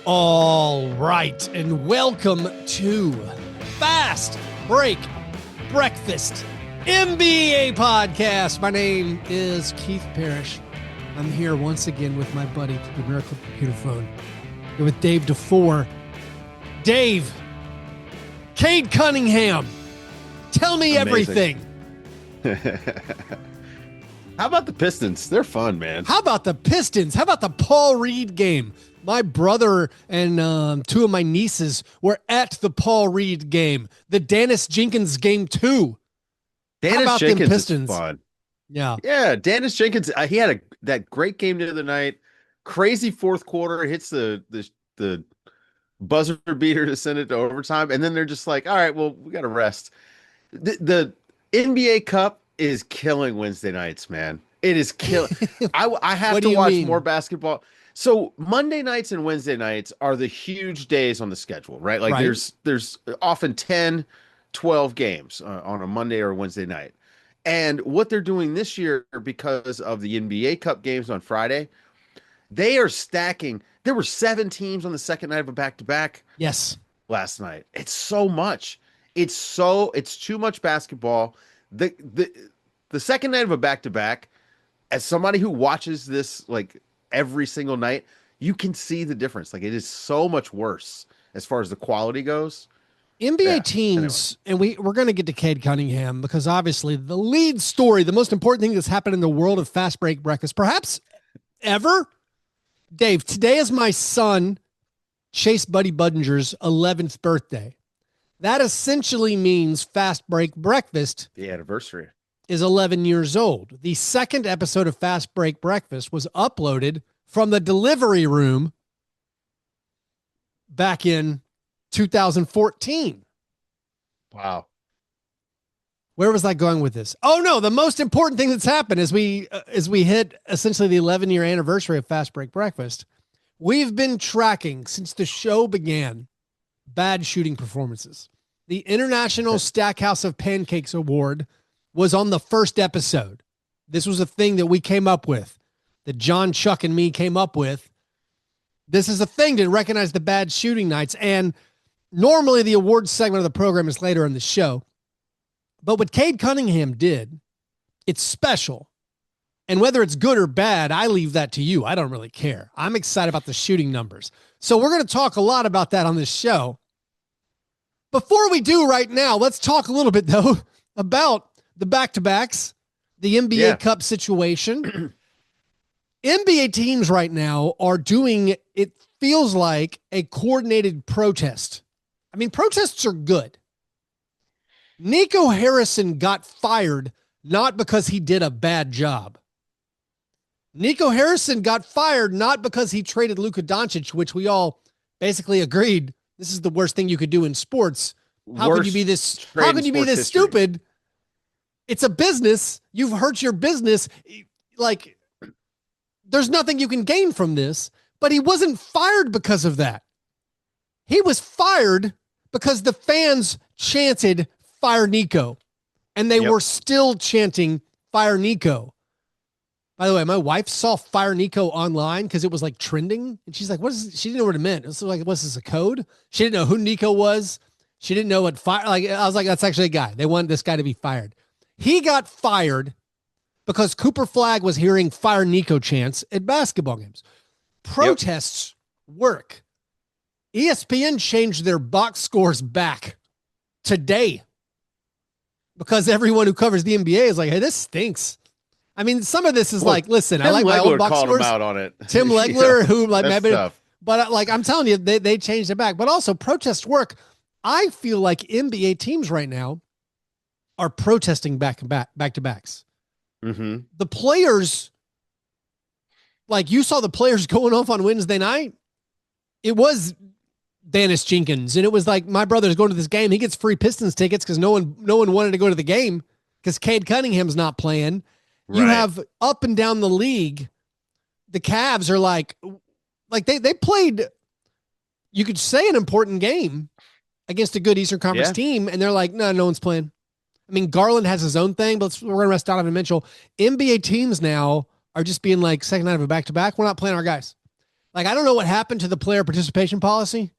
All right, and welcome to Fast Break Breakfast NBA podcast. My name is Keith Parrish. I'm here once again with my buddy, the Miracle Computer Phone, here with Dave DeFore. Dave, Cade Cunningham, tell me everything. How about the Pistons? They're fun, man. How about the Pistons? How about the Paul Reed game? My brother and two of my nieces were at the Paul Reed game, the Dennis Jenkins game too. Dennis Jenkins Pistons is fun. Yeah. Dennis Jenkins. He had that great game the other night. Crazy fourth quarter, hits the buzzer beater to send it to overtime, and then they're just like, "All right, well, we got to rest." The NBA Cup is killing Wednesday nights, man. It is killing. I have to watch more basketball. So Monday nights and Wednesday nights are the huge days on the schedule, right? Like there's often 10, 12 games on a Monday or Wednesday night. And what they're doing this year, because of the NBA Cup games on Friday, they are stacking. There were 7 teams on the second night of a back-to-back. Yes. Last night. It's so much. It's too much basketball. The second night of a back-to-back, as somebody who watches this like every single night, you can see the difference. Like, it is so much worse as far as the quality goes. NBA teams, anyway. And we're going to get to Cade Cunningham because obviously the lead story, the most important thing that's happened in the world of Fast Break Breakfast, perhaps ever. Dave, today is my son, Chase Buddy Budinger's 11th birthday. That essentially means Fast Break Breakfast, the anniversary, is 11 years old. The second episode of Fast Break Breakfast was uploaded from the delivery room back in 2014. Wow. Where was I going with this? Oh no, the most important thing that's happened as we hit essentially the 11-year anniversary of Fast Break Breakfast. We've been tracking since the show began bad shooting performances. The International Stackhouse of Pancakes Award was on the first episode. This was a thing that we came up with, that John, Chuck, and me came up with. This is a thing to recognize the bad shooting nights. And normally the awards segment of the program is later in the show. But what Cade Cunningham did, it's special. And whether it's good or bad, I leave that to you. I don't really care. I'm excited about the shooting numbers. So we're going to talk a lot about that on this show. Before we do right now, let's talk a little bit, though, about the back-to-backs, the NBA Cup situation. NBA teams right now are doing, it feels like, a coordinated protest. I mean, protests are good. Nico Harrison got fired not because he did a bad job. Nico Harrison got fired not because he traded Luka Doncic, which we all basically agreed this is the worst thing you could do in sports. How can you be this stupid? It's a business. You've hurt your business. Like, there's nothing you can gain from this, but he wasn't fired because of that. He was fired because the fans chanted "Fire Nico," and they were still chanting "Fire Nico." By the way, my wife saw "Fire Nico" online because it was like trending, and she's like, "What is?" She didn't know what it meant. It was like, "Was this a code?" She didn't know who Nico was. She didn't know what fire. Like, I was like, "That's actually a guy." They wanted this guy to be fired. He got fired because Cooper Flagg was hearing "Fire Nico" chants at basketball games. Protests work. ESPN changed their box scores back today because everyone who covers the NBA is like, "Hey, this stinks." I mean, some of this is like, listen, Tim I like Legler my old box called scores. Him out on it. Tim Legler, who like maybe, tough. But like I'm telling you, they changed it back. But also, protests work. I feel like NBA teams right now are protesting back to backs. Mm-hmm. The players, like you saw the players going off on Wednesday night. It was Dennis Jenkins, and it was like, my brother's going to this game. He gets free Pistons tickets because no one wanted to go to the game because Cade Cunningham's not playing. Right. You have up and down the league, the Cavs are like they played, you could say, an important game against a good Eastern Conference team, and they're like, no one's playing. I mean, Garland has his own thing, but we're going to rest Donovan Mitchell. NBA teams now are just being like, second night of a back-to-back, we're not playing our guys. Like, I don't know what happened to the player participation policy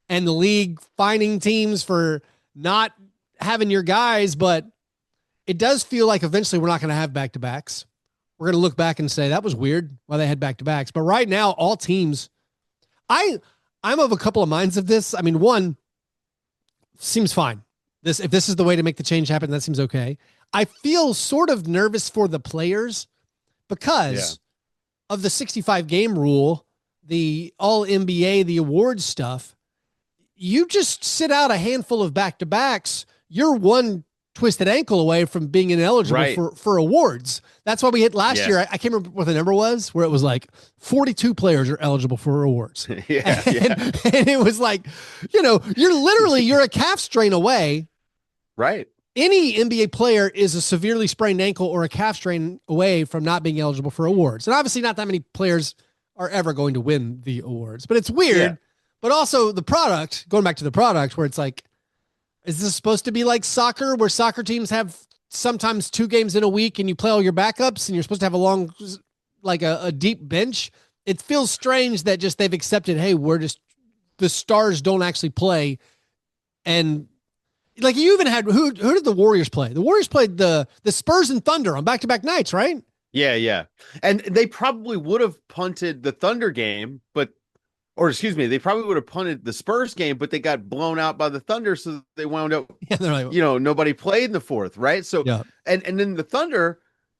and the league finding teams for not having your guys, but it does feel like eventually we're not going to have back-to-backs. We're going to look back and say that was weird why they had back-to-backs. But right now, all teams, I'm of a couple of minds of this. I mean, one seems fine. If this is the way to make the change happen, that seems okay. I feel sort of nervous for the players because of the 65 game rule, the all NBA, the awards stuff. You just sit out a handful of back-to-backs, you're one twisted ankle away from being ineligible for awards. That's why we hit last year. I can't remember what the number was, where it was like 42 players are eligible for awards. And it was like, you're a calf strain away. Right. Any NBA player is a severely sprained ankle or a calf strain away from not being eligible for awards. And obviously not that many players are ever going to win the awards, but it's weird. Yeah. But also the product, going back to the product, where it's like, is this supposed to be like soccer, where soccer teams have sometimes 2 games in a week and you play all your backups and you're supposed to have a long, like a deep bench? It feels strange that just they've accepted, hey, the stars don't actually play. And like, you even had, who did the Warriors play? The Warriors played the Spurs and Thunder on back-to-back nights, right? Yeah. And they probably would have punted the Thunder game, they probably would have punted the Spurs game, but they got blown out by the Thunder, so they wound up, nobody played in the fourth, right? So, and then the Thunder,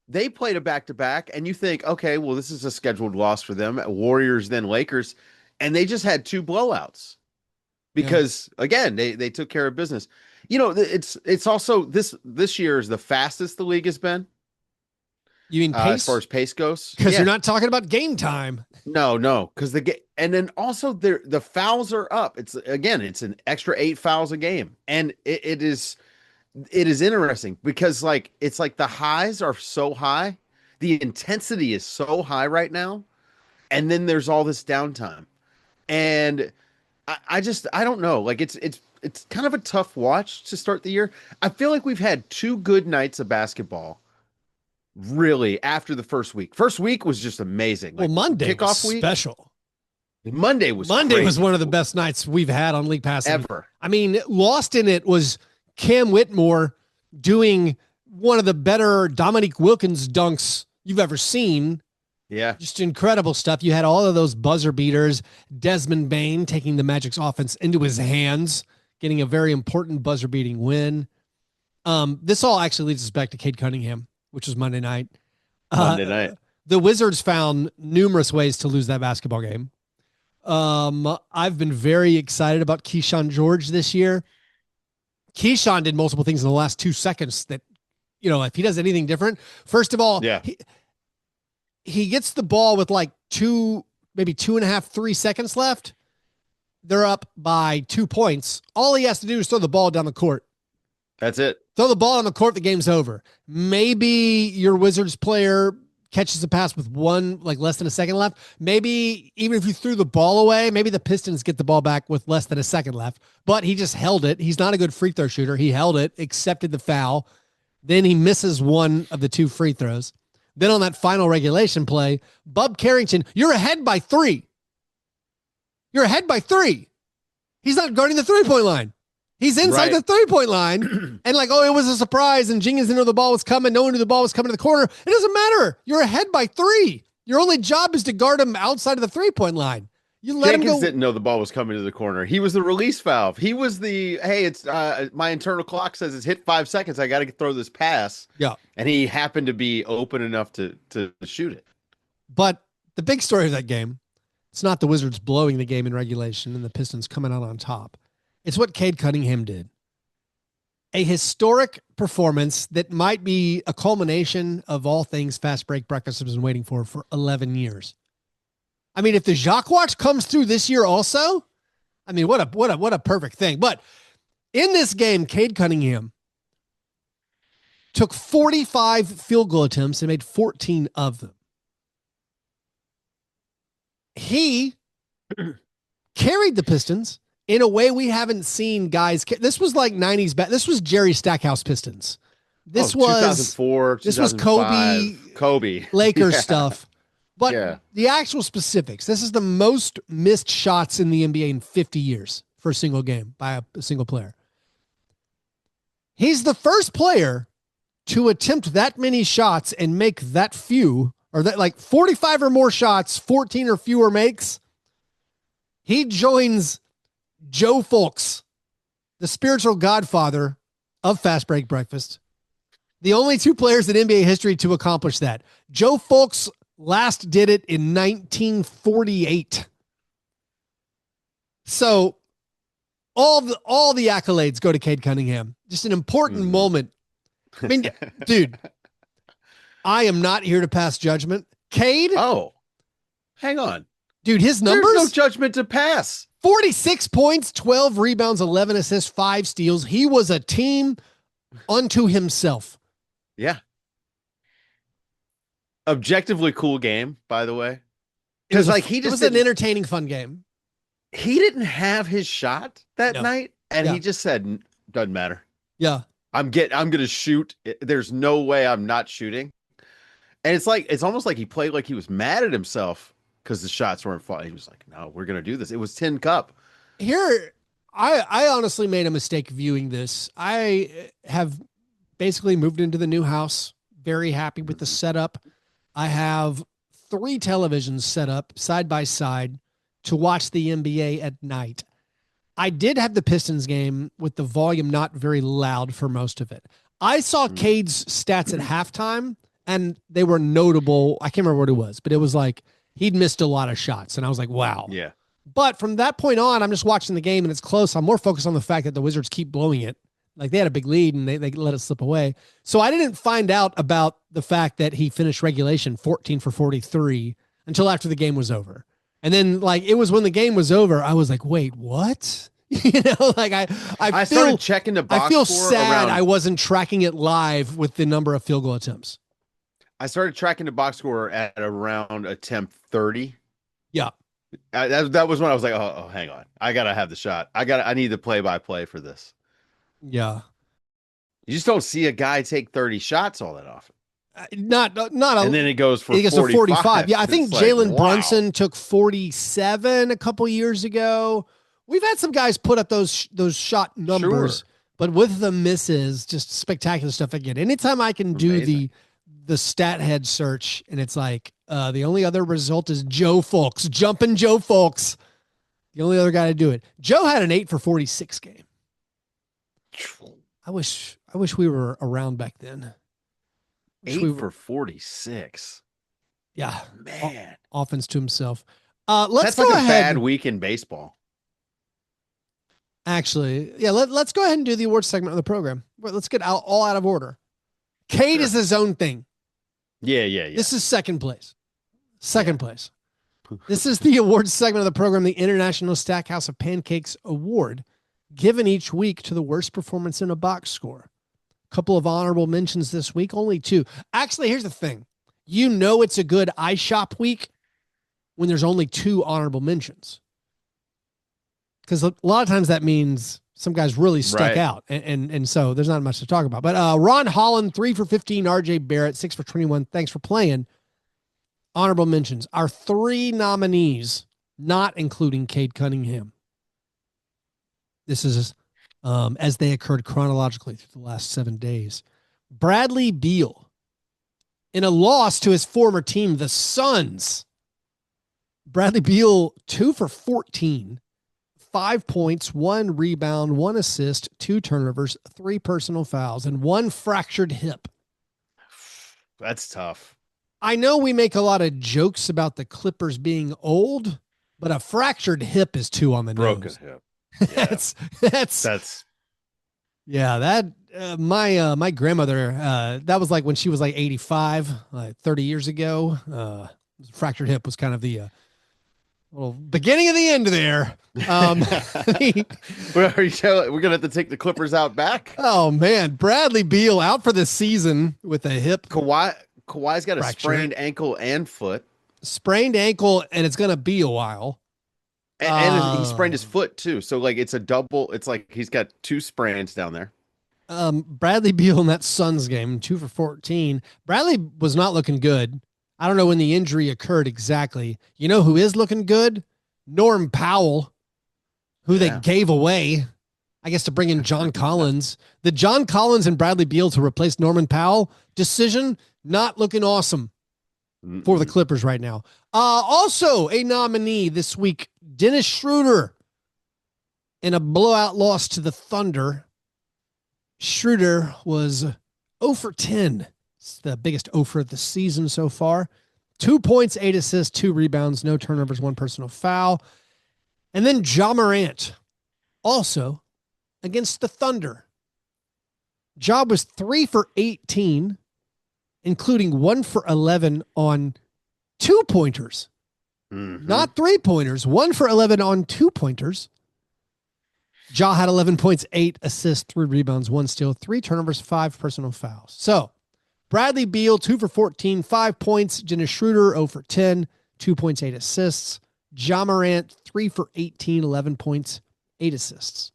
they played a back-to-back, and you think, okay, well, this is a scheduled loss for them, Warriors, then Lakers, and they just had 2 blowouts because, again, they took care of business. It's also, this year is the fastest the league has been. You mean pace? As far as pace goes? Because you're not talking about game time. No, because and then also the fouls are up. It's an extra 8 fouls a game, and it is interesting because it's like the highs are so high, the intensity is so high right now, and then there's all this downtime, and I don't know. Like it's kind of a tough watch to start the year. I feel like we've had 2 good nights of basketball. Really, after the first week. First week was just amazing. Well, Monday kickoff week special. Monday was one of the best nights we've had on League Pass ever. I mean, lost in it was Cam Whitmore doing one of the better Dominique Wilkins dunks you've ever seen. Yeah, just incredible stuff. You had all of those buzzer beaters. Desmond Bane taking the Magic's offense into his hands, getting a very important buzzer beating win. This all actually leads us back to Cade Cunningham, which was Monday night. The Wizards found numerous ways to lose that basketball game. I've been very excited about Keyshawn George this year. Keyshawn did multiple things in the last 2 seconds that, if he does anything different, first of all, he gets the ball with like 2.5, 3 seconds left. They're up by 2 points. All he has to do is throw the ball down the court. That's it. Throw the ball on the court, the game's over. Maybe your Wizards player catches a pass with less than a second left. Maybe even if you threw the ball away, maybe the Pistons get the ball back with less than a second left. But he just held it. He's not a good free throw shooter. He held it, accepted the foul. Then he misses one of the 2 free throws. Then on that final regulation play, Bub Carrington, you're ahead by 3. You're ahead by 3. He's not guarding the 3-point line. He's inside the 3-point line and it was a surprise and Jenkins didn't know the ball was coming. No one knew the ball was coming to the corner. It doesn't matter. You're ahead by 3. Your only job is to guard him outside of the 3-point line. You let Jenkins him go. Didn't know the ball was coming to the corner. He was the release valve. He was it's my internal clock says it's hit 5 seconds. I got to throw this pass. Yeah. And he happened to be open enough to shoot it. But the big story of that game, it's not the Wizards blowing the game in regulation and the Pistons coming out on top. It's what Cade Cunningham did. A historic performance that might be a culmination of all things Fast Break Breakfast has been waiting for 11 years. I mean, if the Jacques Watch comes through this year also, I mean, what a perfect thing. But in this game, Cade Cunningham took 45 field goal attempts and made 14 of them. He carried the Pistons in a way we haven't seen guys. This was like 90s. This was Jerry Stackhouse Pistons. This was 2004. This was Kobe Lakers stuff. But Yeah. the actual specifics, this is the most missed shots in the NBA in 50 years for a single game by a single player. He's the first player to attempt that many shots and make that few, or that like 45 or more shots, 14 or fewer makes. He joins Joe Fulks, the spiritual godfather of Fast Break Breakfast. The only two players in NBA history to accomplish that. Joe Fulks last did it in 1948. So all the accolades go to Cade Cunningham. Just an important moment. I mean, dude, I am not here to pass judgment. Cade? Oh, hang on. Dude, his numbers? There's no judgment to pass. 46 points, 12 rebounds, 11 assists, 5 steals. He was a team unto himself. Yeah. Objectively cool game, by the way. Because like it was an entertaining, fun game. He didn't have his shot that night, and he just said, doesn't matter. Yeah. I'm gonna shoot. There's no way I'm not shooting. And it's almost like he played like he was mad at himself because the shots weren't falling. He was like, no, we're gonna do this. It was Tin Cup. Here, I honestly made a mistake viewing this. I have basically moved into the new house. Very happy with the setup. I have 3 televisions set up side by side to watch the NBA at night. I did have the Pistons game with the volume not very loud for most of it. I saw Cade's stats at halftime, and they were notable. I can't remember what it was, but it was like he'd missed a lot of shots, and I was like, wow. Yeah. But from that point on, I'm just watching the game, and it's close. I'm more focused on the fact that the Wizards keep blowing it. Like they had a big lead, and they let it slip away. So I didn't find out about the fact that he finished regulation 14 for 43 until after the game was over. And then like, it was when the game was over, I was like, wait, what? Like I started checking the box. I feel sad I wasn't tracking it live with the number of field goal attempts. I started tracking the box score at around attempt 30. Yeah. That was when I was like, oh, hang on. I got to have the shot. I need the play-by-play for this. Yeah. You just don't see a guy take 30 shots all that often. Not and then it goes for 45. Yeah, I think Jalen wow. Brunson took 47 a couple years ago. We've had some guys put up those shot numbers, but with the misses, just spectacular stuff again. Anytime I can do the stat head search, and it's like the only other result is Joe Fulks, jumping Joe Fulks. The only other guy to do it. Joe had an 8 for 46 game. I wish we were around back then. 8 for 46. Yeah, man, offense to himself. Let's That's like go a ahead. bad week in baseball. Actually, yeah. Let's go ahead and do the awards segment of the program. Let's get all out of order. Cade is his own thing. Yeah. This is second place. Second place. This is the awards segment of the program, the International Stackhouse of Pancakes Award, given each week to the worst performance in a box score. A couple of honorable mentions this week, only 2. Actually, here's the thing. You know it's a good iShop week when there's only 2 honorable mentions. Because a lot of times that means some guys really stuck out. And so there's not much to talk about. But Ron Holland, 3 for 15. RJ Barrett, 6 for 21. Thanks for playing. Honorable mentions. Our 3 nominees, not including Cade Cunningham. This is as they occurred chronologically through the last 7 days. Bradley Beal, in a loss to his former team, the Suns. Bradley Beal, 2 for 14. 5 points, 1 rebound, 1 assist, 2 turnovers, 3 personal fouls, and 1 fractured hip. That's tough. I know we make a lot of jokes about the Clippers being old, but a fractured hip is 2 on the broken nose. hip. Yeah. that's yeah. That my grandmother. That was like when she was like 85, 30 years ago. Fractured hip was kind of the little beginning of the end there. We're gonna have to take the Clippers out back. Oh man, Bradley Beal out for the season with a hip. Kawhi's got a sprained ankle and foot. Sprained ankle, and it's gonna be a while. And he sprained his foot too. So like it's a double. It's like he's got 2 sprains down there. Bradley Beal in that Suns game, 2 for 14. Bradley was not looking good. I don't know when the injury occurred exactly. You know who is looking good? Norm Powell, who they Yeah. gave away, I guess, to bring in John Collins. The John Collins and Bradley Beal to replace Norman Powell decision, not looking awesome for the Mm-mm. Clippers right now. Also, a nominee this week, Dennis Schroeder, in a blowout loss to the Thunder. Schroeder was 0 for 10. It's the biggest 0 for the season so far. 2 points, 8 assists, 2 rebounds, no turnovers, 1 personal foul. And then Ja Morant, also against the Thunder. Ja was 3 for 18, including 1 for 11 on 2-pointers. Mm-hmm. Not 3-pointers, 1 for 11 on 2-pointers. Ja had 11 points, 8 assists, 3 rebounds, 1 steal, 3 turnovers, 5 personal fouls. So Bradley Beal, 2 for 14, 5 points. Dennis Schroeder, 0 for 10, 2 points, 8 assists. Ja Morant, 3 for 18, 11 points, 8 assists.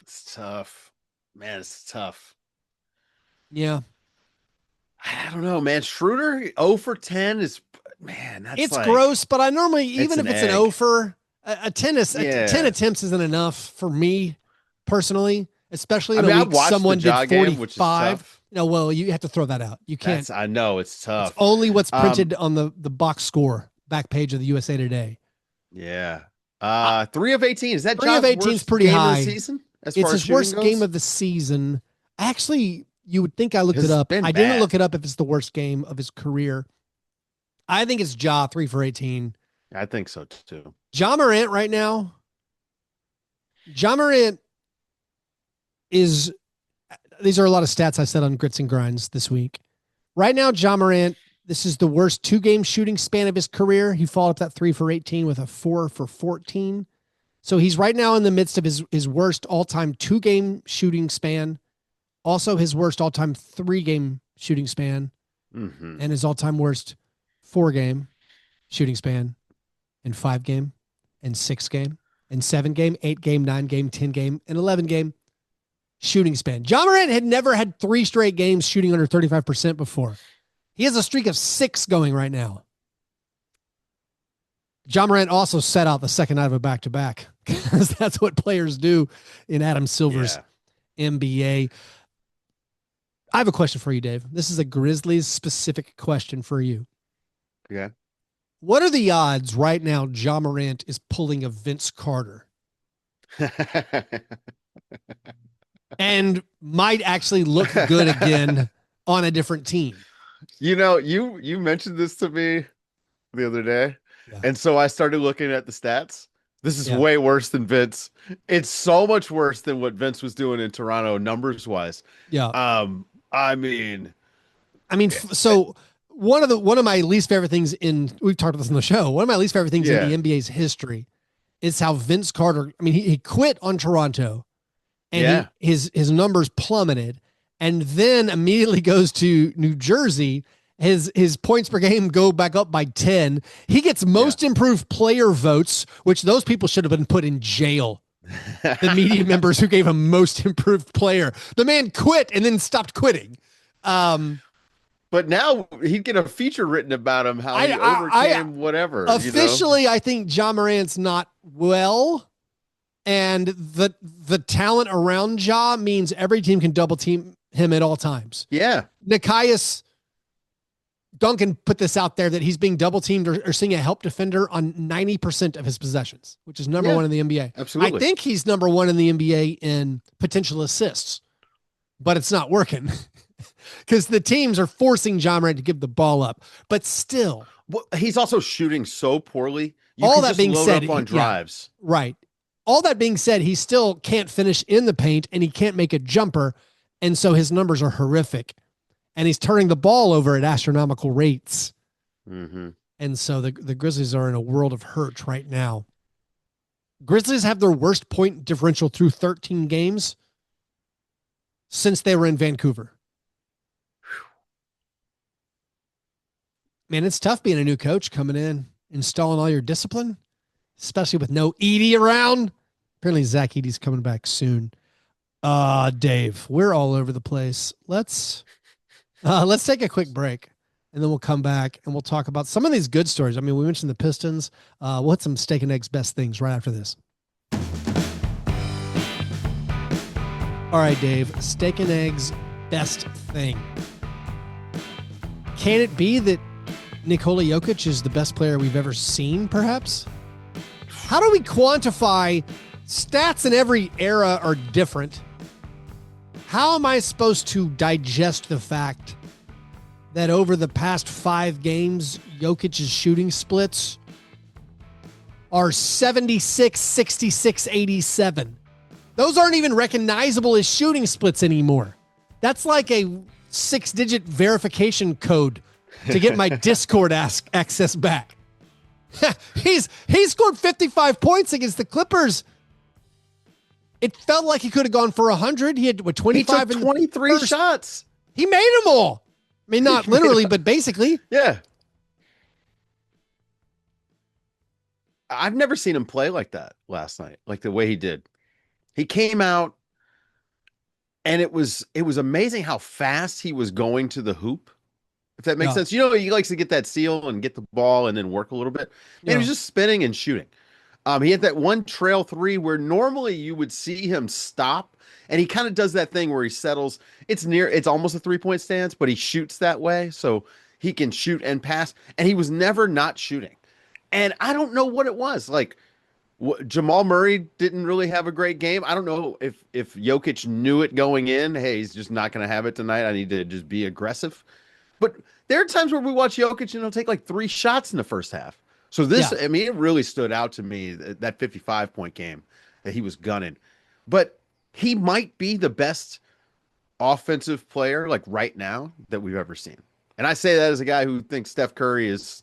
It's tough. Man, it's tough. Yeah. I don't know, man. Schroeder, 0 for 10 is, man, that's It's like, gross, but I normally, it's even if an it's an egg. 0 for, a 10, Yeah. 10 attempts isn't enough for me personally, especially in I a mean, I week watched the someone did Ja game, which is 45. tough. No, well, you have to throw that out. You can't. I know it's It's tough. only what's Um, printed on the box score back page of the USA Today. yeah. Uh, 3 of 18. Is that 3 of Ja's 18 is worst pretty game of the high. season as It's far as his shooting worst game goes? of the season. Actually, you would think I looked it It's up. been I didn't look bad. it up if it's the worst game of his career. I think it's Ja, 3 for 18. I think so too. Ja Morant right now. Ja Morant is, these are a lot of stats I said on Grits and Grinds this week. Right now, Ja Morant, this is the worst 2-game shooting span of his career. He followed up that 3 for 18 with a 4 for 14. So he's right now in the midst of his worst all-time 2-game shooting span. Also his worst all-time 3-game shooting span. Mm-hmm. And his all-time worst 4-game shooting span, and 5-game, and 6-game, and 7-game, 8-game, 9-game, 10-game, and 11-game shooting span. Ja Morant had never had 3 straight games shooting under 35% before. He has a streak of 6 going right now. Ja Morant also set out the second night of a back-to-back, because that's what players do in Adam Silver's NBA. I have a question for you, Dave. This is a Grizzlies specific question for you. Yeah. What are the odds right now Ja Morant is pulling a Vince Carter and might actually look good again on a different team? You know, you mentioned this to me the other day, Yeah. and so I started looking at the stats. This is Yeah. way worse than Vince. It's so much worse than what Vince was doing in Toronto numbers wise. Yeah. I mean, So one of my least favorite things we've talked about this on the show. One of my least favorite things in the NBA's history is how Vince Carter, he quit on Toronto, and his numbers plummeted, and then immediately goes to New Jersey. His points per game go back up by 10. He gets most improved player votes, which those people should have been put in jail. The media members who gave him most improved player. The man quit and then stopped quitting. But now he'd get a feature written about him, how he overcame whatever. Officially, I think Ja Morant's not well. And the talent around Ja means every team can double team him at all times. Yeah. Nikias Duncan put this out there that he's being double teamed or seeing a help defender on 90% of his possessions, which is number one in the NBA. Absolutely. I think he's number one in the NBA in potential assists, but it's not working because the teams are forcing Ja Morant to give the ball up. But still, well, he's also shooting so poorly. All that being said, up on drives. Right. All that being said, he still can't finish in the paint and he can't make a jumper. And so his numbers are horrific. And he's turning the ball over at astronomical rates. Mm-hmm. And so the Grizzlies are in a world of hurt right now. Grizzlies have their worst point differential through 13 games since they were in Vancouver. Man, it's tough being a new coach coming in, installing all your discipline, especially with no Edie around. Apparently Zach Edie's coming back soon. Dave, we're all over the place. Let's take a quick break. and then we'll come back and we'll talk about some of these good stories. I mean, we mentioned the Pistons. We'll hit some steak and eggs best things right after this. All right, Dave, steak and eggs best thing. Can it be that Nikola Jokic is the best player we've ever seen, perhaps? How do we quantify stats in every era are different? How am I supposed to digest the fact that over the past 5 games, Jokic's shooting splits are 76, 66, 87? Those aren't even recognizable as shooting splits anymore. That's like a 6-digit verification code to get my Discord access back. He scored 55 points against the Clippers. It felt like he could have gone for 100. He had 25 he took 23 shots. He made them all. I mean, not literally, but basically. Yeah. I've never seen him play like that last night, like the way he did. He came out and it was amazing how fast he was going to the hoop. If that makes sense. You know, he likes to get that seal and get the ball and then work a little bit. And he was just spinning and shooting. He had that one trail 3 where normally you would see him stop, and he kind of does that thing where he settles. It's almost a 3-point stance, but he shoots that way so he can shoot and pass. And he was never not shooting. And I don't know what it was. Like, Jamal Murray didn't really have a great game. I don't know if Jokic knew it going in. Hey, he's just not going to have it tonight. I need to just be aggressive. But there are times where we watch Jokic and he'll take like 3 shots in the first half. So I mean, it really stood out to me, that 55-point game that he was gunning. But he might be the best offensive player, like right now, that we've ever seen. And I say that as a guy who thinks Steph Curry is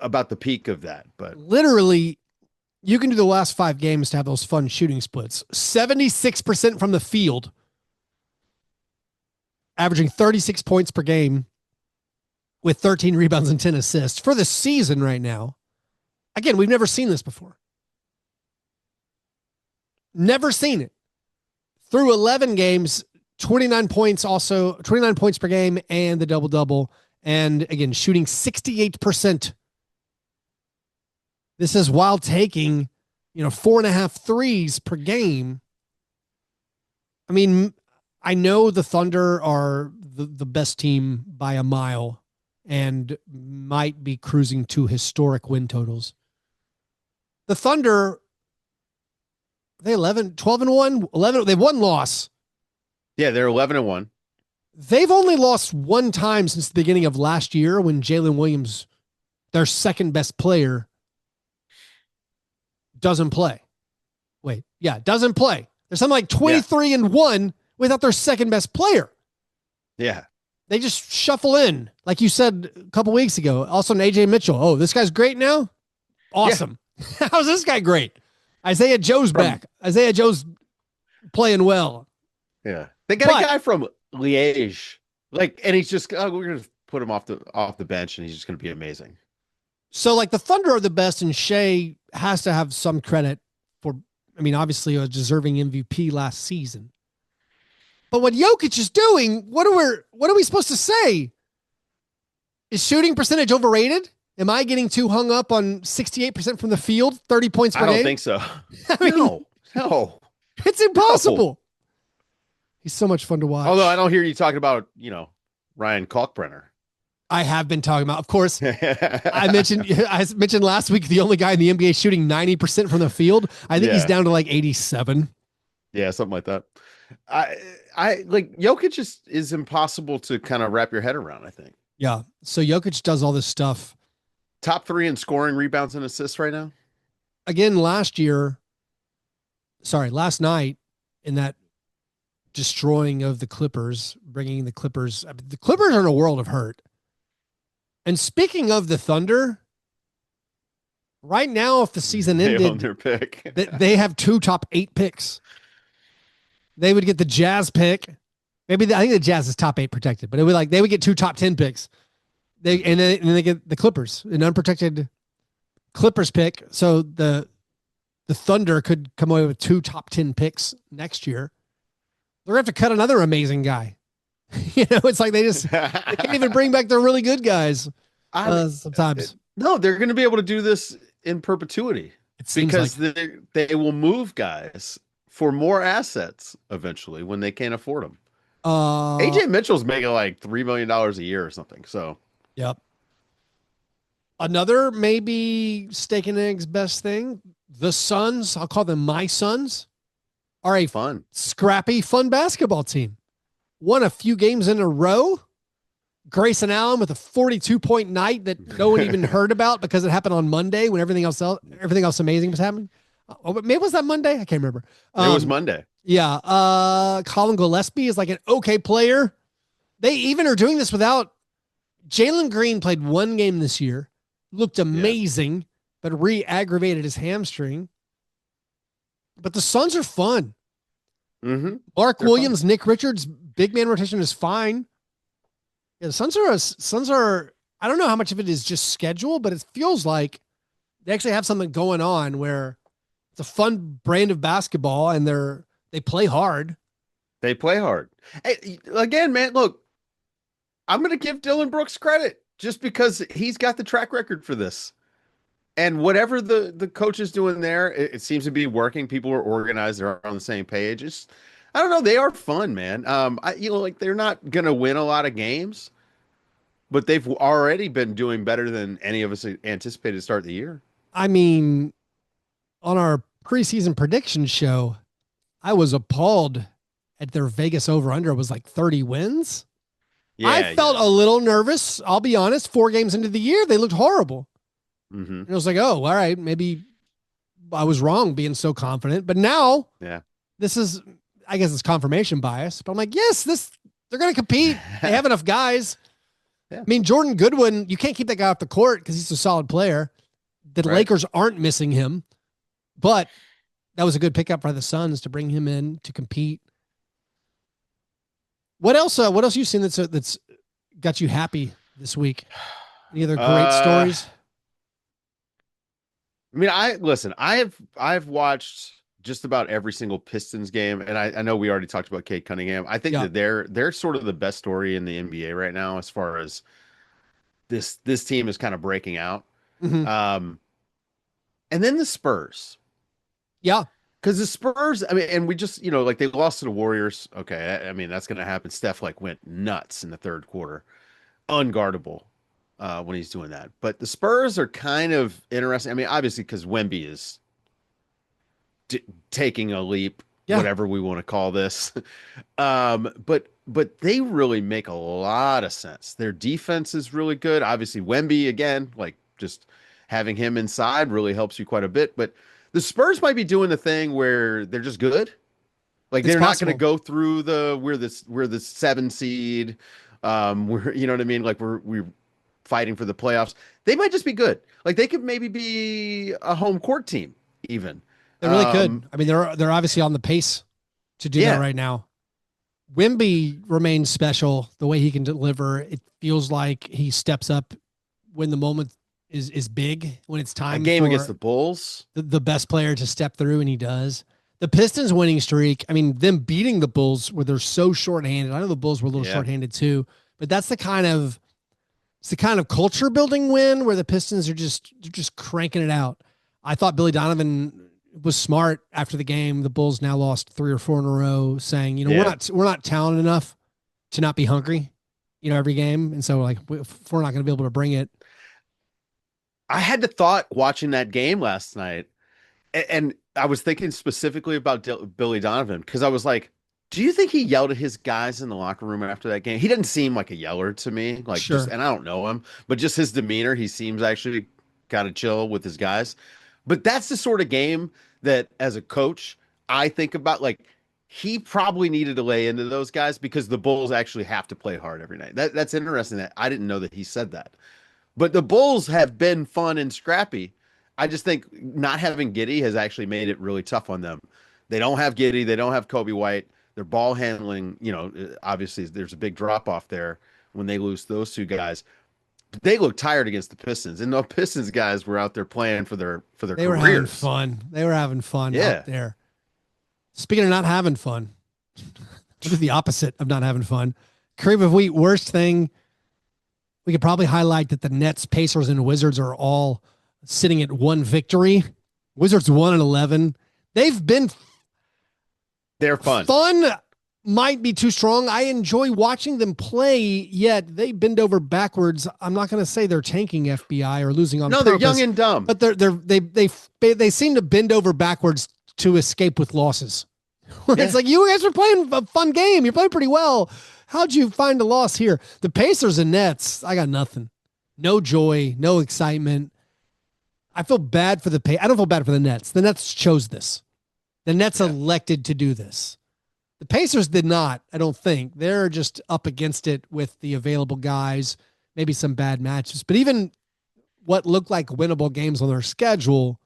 about the peak of that. But literally, you can do the last 5 games to have those fun shooting splits. 76% from the field, averaging 36 points per game with 13 rebounds and 10 assists for the season right now. Again, we've never seen this before. Never seen it. Through 11 games, 29 points per game and the double-double. And again, shooting 68%. This is while taking, 4.5 threes per game. I mean, I know the Thunder are the best team by a mile and might be cruising to historic win totals. The Thunder, they 12-1, 11. They've one loss. Yeah, they're 11-1. They've only lost one time since the beginning of last year when Jalen Williams, their second best player, doesn't play. Doesn't play. There's something like 23-1 without their second best player. Yeah. They just shuffle in, like you said a couple weeks ago. Also, AJ Mitchell. Oh, this guy's great now? Awesome. Yeah. How's this guy great? Isaiah Joe's back. Isaiah Joe's playing well. Yeah. They got a guy from Liège. And he's just, we're going to put him off the bench, and he's just going to be amazing. So, the Thunder are the best, and Shea has to have some credit for, obviously a deserving MVP last season. But what Jokic is doing, what are we supposed to say? Is shooting percentage overrated? Am I getting too hung up on 68% from the field, 30 points per game? I don't think so. No. It's impossible. No. He's so much fun to watch. Although I don't hear you talking about, Ryan Kalkbrenner. I have been talking about, of course. I mentioned last week the only guy in the NBA shooting 90% from the field. I think he's down to 87. Yeah, something like that. I like Jokic is impossible to kind of wrap your head around, I think. Yeah. So Jokic does all this stuff. Top 3 in scoring, rebounds, and assists right now. Again, last night in that destroying of the Clippers, bringing the Clippers are in a world of hurt. And speaking of the Thunder, right now, if the season ended, they own their pick. They have 2 top 8 picks. They would get the Jazz pick. I think the Jazz is top 8 protected, but they would get 2 top 10 picks. And then they get the Clippers, an unprotected Clippers pick. So the Thunder could come away with 2 top 10 picks next year. They're going to have to cut another amazing guy. It's like they can't even bring back their really good guys I mean, sometimes. no, they're going to be able to do this in perpetuity It seems like because they will move guys for more assets eventually when they can't afford them. uh AJ Mitchell's making like $3 million a year or something. So yep. Another maybe steak and eggs best thing. The Suns, I'll call them my Suns, are a fun. scrappy, fun basketball team. Won a few games in a row. Grayson Allen with a 42-point night that no one even heard about because it happened on Monday when everything else amazing was happening. Oh, but maybe was that Monday? I can't remember. It was Monday. Yeah. Colin Gillespie is like an okay player. They even are doing this without Jalen Green. Played one game this year, looked Yeah. amazing, but re-aggravated his hamstring. But the Suns are fun. Mm-hmm. Mark They're Williams, fun. Nick Richards, big man rotation is fine. Yeah, the Suns are. I don't know how much of it is just schedule, but it feels like they actually have something going on where it's a fun brand of basketball and they play hard. They play hard. Hey, again, man, look, I'm going to give Dylan Brooks credit just because he's got the track record for this. And whatever the coach is doing there, it seems to be working. People are organized. They're on the same page. I don't know. They are fun, man. Like they're not going to win a lot of games, but they've already been doing better than any of us anticipated to start the year. I mean, on our preseason prediction show, I was appalled at their Vegas over under was like 30 wins. I Yeah, felt yeah. a little nervous. I'll be honest. 4 games into the year, they looked horrible. Mm-hmm. And I was like, oh, all right, maybe I was wrong being so confident. But now Yeah. this is, I guess it's confirmation bias. But I'm like, yes, they're going to compete. They have enough guys. Yeah. I mean, Jordan Goodwin, you can't keep that guy off the court because he's a solid player. The Right. Lakers aren't missing him, but that was a good pickup for the Suns to bring him in to compete. What else? What else you seen that's got you happy this week? Any other great Uh, stories? I mean, I've watched just about every single Pistons game, and I know we already talked about Cade Cunningham. I think Yeah. that they're sort of the best story in the NBA right now as far as this team is kind of breaking out. Mm-hmm. Um, and then the Spurs. Yeah. Because the Spurs, I mean, and we just, like they lost to the Warriors. Okay, I mean that's going to happen. Steph like went nuts in the third quarter, unguardable when he's doing that. But the Spurs are kind of interesting. I mean, obviously because Wemby is taking a leap, Yeah. whatever we want to call this. But they really make a lot of sense. Their defense is really good. Obviously, Wemby again, like just having him inside really helps you quite a bit. But the Spurs might be doing the thing where they're just good. Like It's they're not going to possible. go through we're the 7 seed. We're you know what I mean. Like we're fighting for the playoffs. They might just be good. Like they could maybe be a home court team even. They really Um, could. I mean, they're obviously on the pace to do that yeah, right now. Wimby remains special. The way he can deliver, it feels like he steps up when the moment is big. When it's a time game against for the Bulls. the best player to step through, and he does. The Pistons winning streak. I mean, them beating the Bulls where they're so shorthanded. I know the Bulls were a little Yeah. shorthanded too, but that's it's the kind of culture building win where the Pistons are just cranking it out. I thought Billy Donovan was smart after the game. The Bulls now lost 3 or 4 in a row, saying, Yeah. we're not talented enough to not be hungry, every game, and so like if we're not going to be able to bring it. I had the thought watching that game last night, and I was thinking specifically about Billy Donovan because I was like, do you think he yelled at his guys in the locker room after that game? He didn't seem like a yeller to me, like just, Sure, and I don't know him, but just his demeanor, he seems actually kind of chill with his guys. But that's the sort of game that, as a coach, I think about. Like, he probably needed to lay into those guys because the Bulls actually have to play hard every night. That's interesting. That I didn't know that he said that. But the Bulls have been fun and scrappy. I just think not having Giddy has actually made it really tough on them. They don't have Giddy. They don't have Kobe White. Their ball handling, obviously there's a big drop off there when they lose those two guys. But they look tired against the Pistons, and the Pistons guys were out there playing for their they were having careers. fun. They were having fun out Yeah. there. Speaking of not having fun, what is the opposite of not having fun? Cream of wheat. Worst thing, we could probably highlight that the Nets, Pacers, and Wizards are all sitting at one victory. Wizards 1-11. They've been They're fun. fun. Might be too strong. I enjoy watching them play, yet they bend over backwards. I'm not going to say they're tanking FBI or losing on No, they're young purpose, and dumb. but they seem to bend over backwards to escape with losses. Where it's like, you guys are playing a fun game. You're playing pretty well. How'd you find a loss here? The Pacers and Nets, I got nothing. No joy, no excitement. I feel bad for I don't feel bad for the Nets. The Nets chose this. The Nets elected to do this. The Pacers did not, I don't think. They're just up against it with the available guys, maybe some bad matches. But even what looked like winnable games on their schedule,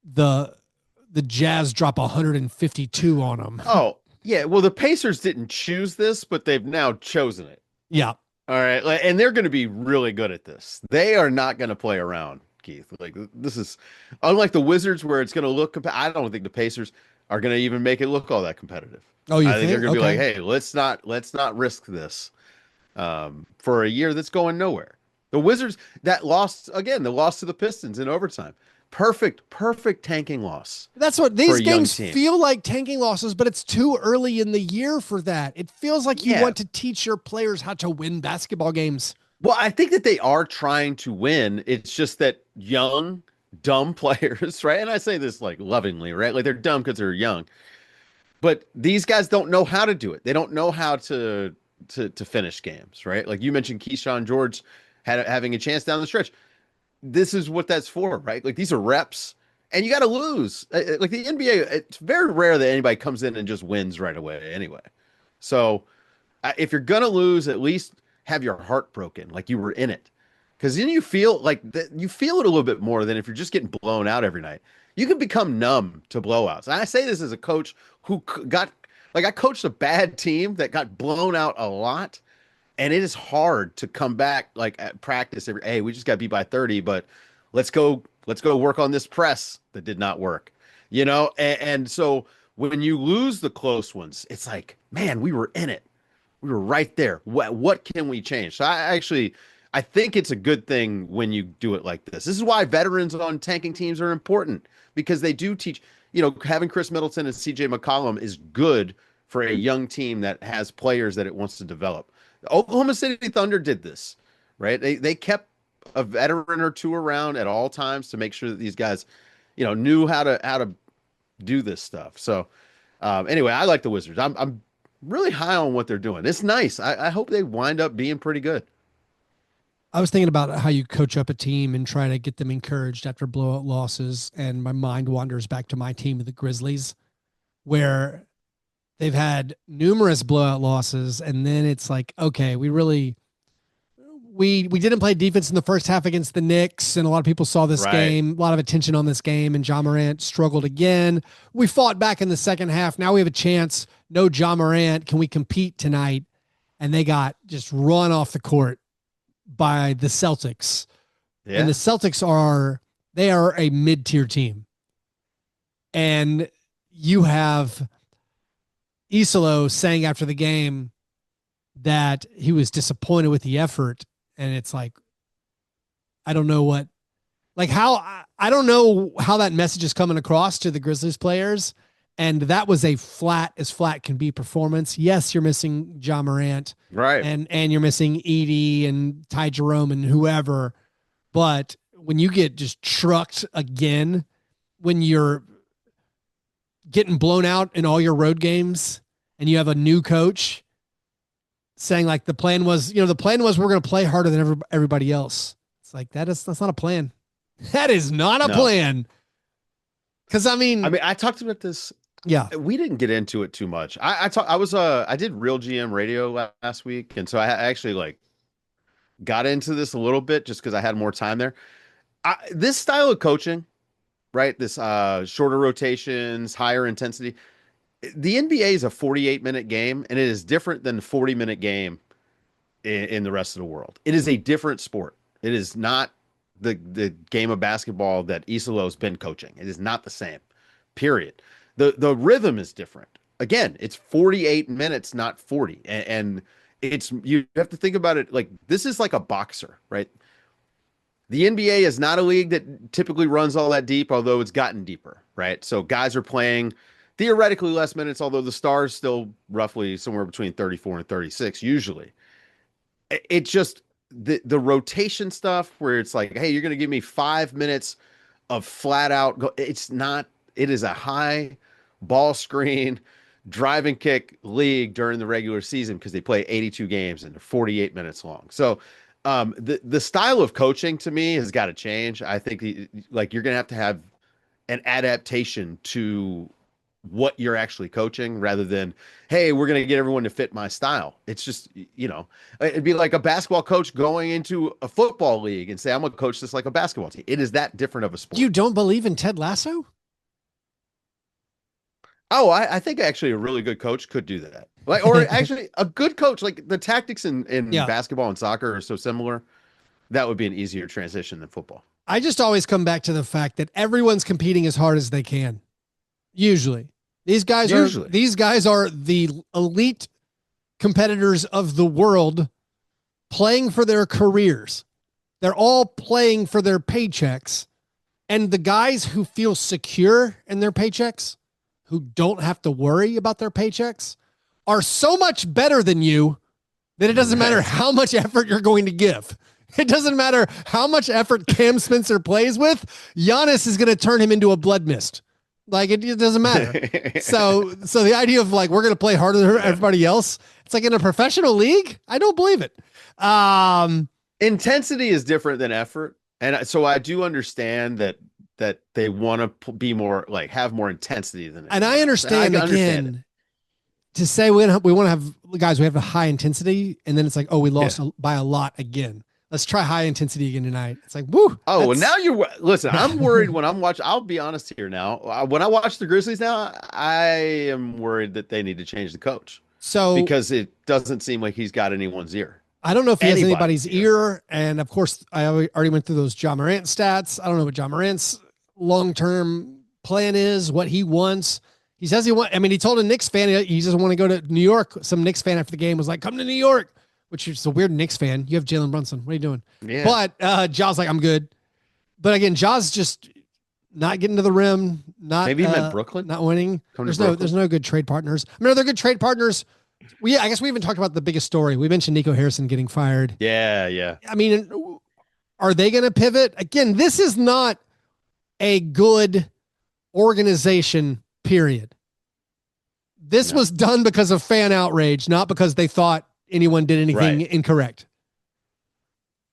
the Jazz drop 152 on them. Oh, yeah. Well, the Pacers didn't choose this, but they've now chosen it. Yeah. All right. And they're going to be really good at this. They are not going to play around, Keith. Like, this is unlike the Wizards where it's going to look, I don't think the Pacers are going to even make it look all that competitive. Oh, you I think they're going to be Okay. like, hey, let's not risk this for a year that's going nowhere. The Wizards that lost again, the loss to the Pistons in overtime. Perfect tanking loss. That's what for these a young games team. feel like, tanking losses, but it's too early in the year for that. It feels like you Yeah. want to teach your players how to win basketball games. Well, I think that they are trying to win. It's just that young, dumb players, right? And I say this like lovingly, right? Like they're dumb because they're young. But these guys don't know how to do it. They don't know how to finish games, right? Like you mentioned Keyshawn George having a chance down the stretch. This is what that's for, right? Like these are reps. And you got to lose. Like the NBA, it's very rare that anybody comes in and just wins right away anyway. So if you're gonna lose, at least have your heart broken, like you were in it, because then you feel like you feel it a little bit more than if you're just getting blown out every night. You can become numb to blowouts. And I say this as a coach who got like I coached a bad team that got blown out a lot, and it is hard to come back like at practice every. Hey, we just got beat by 30, but let's go work on this press that did not work, and so when you lose the close ones, it's like, man, we were in it. We were right there. What can we change? So I think it's a good thing when you do it like this. This is why veterans on tanking teams are important because they do teach, having Chris Middleton and CJ McCollum is good for a young team that has players that it wants to develop. The Oklahoma City Thunder did this, right? They kept a veteran or two around at all times to make sure that these guys, knew how to do this stuff. So anyway, I like the Wizards. I'm really high on what they're doing. It's nice. I hope they wind up being pretty good. I was thinking about how you coach up a team and try to get them encouraged after blowout losses. And my mind wanders back to my team, the Grizzlies, where they've had numerous blowout losses. And then it's like, okay, we didn't play defense in the first half against the Knicks, and a lot of people saw this game, a lot of attention on this game, and Ja Morant struggled again. We fought back in the second half. Now we have a chance. No Ja Morant. Can we compete tonight? And they got just run off the court by the Celtics. Yeah. And the Celtics are a mid-tier team. And you have Isolo saying after the game that he was disappointed with the effort. And it's like, I don't know I don't know how that message is coming across to the Grizzlies players. And that was a flat can be performance. Yes, you're missing Ja Morant. Right. And you're missing Edie and Ty Jerome and whoever. But when you get just trucked again, when you're getting blown out in all your road games and you have a new coach saying like the plan was we're going to play harder than everybody else. It's like, that's not a plan. That is not a plan. Cause I talked about this. Yeah. We didn't get into it too much. I did Real GM radio last week. And so I actually like got into this a little bit just cause I had more time there. This style of coaching, right? This shorter rotations, higher intensity. The NBA is a 48-minute game, and it is different than the 40-minute game in the rest of the world. It is a different sport. It is not the game of basketball that Isolo's been coaching. It is not the same, period. The rhythm is different. again, it's 48 minutes, not 40. And it's, you have to think about it like this is like a boxer, right? The NBA is not a league that typically runs all that deep, although it's gotten deeper, right? So guys are playing theoretically less minutes, although the stars still roughly somewhere between 34 and 36 usually. It just the rotation stuff where it's like, hey, you're going to give me 5 minutes of flat out go. It's not, it is a high ball screen drive and kick league during the regular season because they play 82 games and they're 48 minutes long. So the style of coaching to me has got to change. I think like you're going to have an adaptation to what you're actually coaching rather than, hey, we're going to get everyone to fit my style. It's just, it'd be like a basketball coach going into a football league and say, I'm going to coach this like a basketball team. It is that different of a sport. You don't believe in Ted Lasso? Oh, I think actually a really good coach could do that. Like, or actually a good coach, like the tactics in Yeah. basketball and soccer are so similar. That would be an easier transition than football. I just always come back to the fact that everyone's competing as hard as they can. Usually. These guys are the elite competitors of the world playing for their careers. They're all playing for their paychecks. And the guys who feel secure in their paychecks, who don't have to worry about their paychecks, are so much better than you that it doesn't matter how much effort you're going to give. It doesn't matter how much effort Cam Spencer plays with. Giannis is going to turn him into a blood mist. Like it doesn't matter. So the idea of like, we're going to play harder than everybody else. It's like in a professional league. I don't believe it. Intensity is different than effort. And so I do understand that they want to be more like have more intensity than. And I understand again to say we want to have guys, we have a high intensity and then it's like, oh, we lost by a lot again. Let's try high intensity again tonight. It's like, woo. Oh, well, now listen, I'm worried when I'm watching. I'll be honest here now. When I watch the Grizzlies now, I am worried that they need to change the coach. So because it doesn't seem like he's got anyone's ear. I don't know if he has anybody's ear. And of course, I already went through those Ja Morant stats. I don't know what Ja Morant's long-term plan is, what he wants. He says he told a Knicks fan he doesn't want to go to New York. Some Knicks fan after the game was like, come to New York. Which is a weird Knicks fan. You have Jalen Brunson. What are you doing? Yeah. But Ja's like, I'm good. But again, Ja's just not getting to the rim. Not maybe he meant Brooklyn. Not winning. There's no good trade partners. I mean, they're good trade partners. I guess we even talked about the biggest story. We mentioned Nico Harrison getting fired. Yeah. I mean, are they going to pivot? Again, this is not a good organization, period. This was done because of fan outrage, not because they thought anyone did anything incorrect.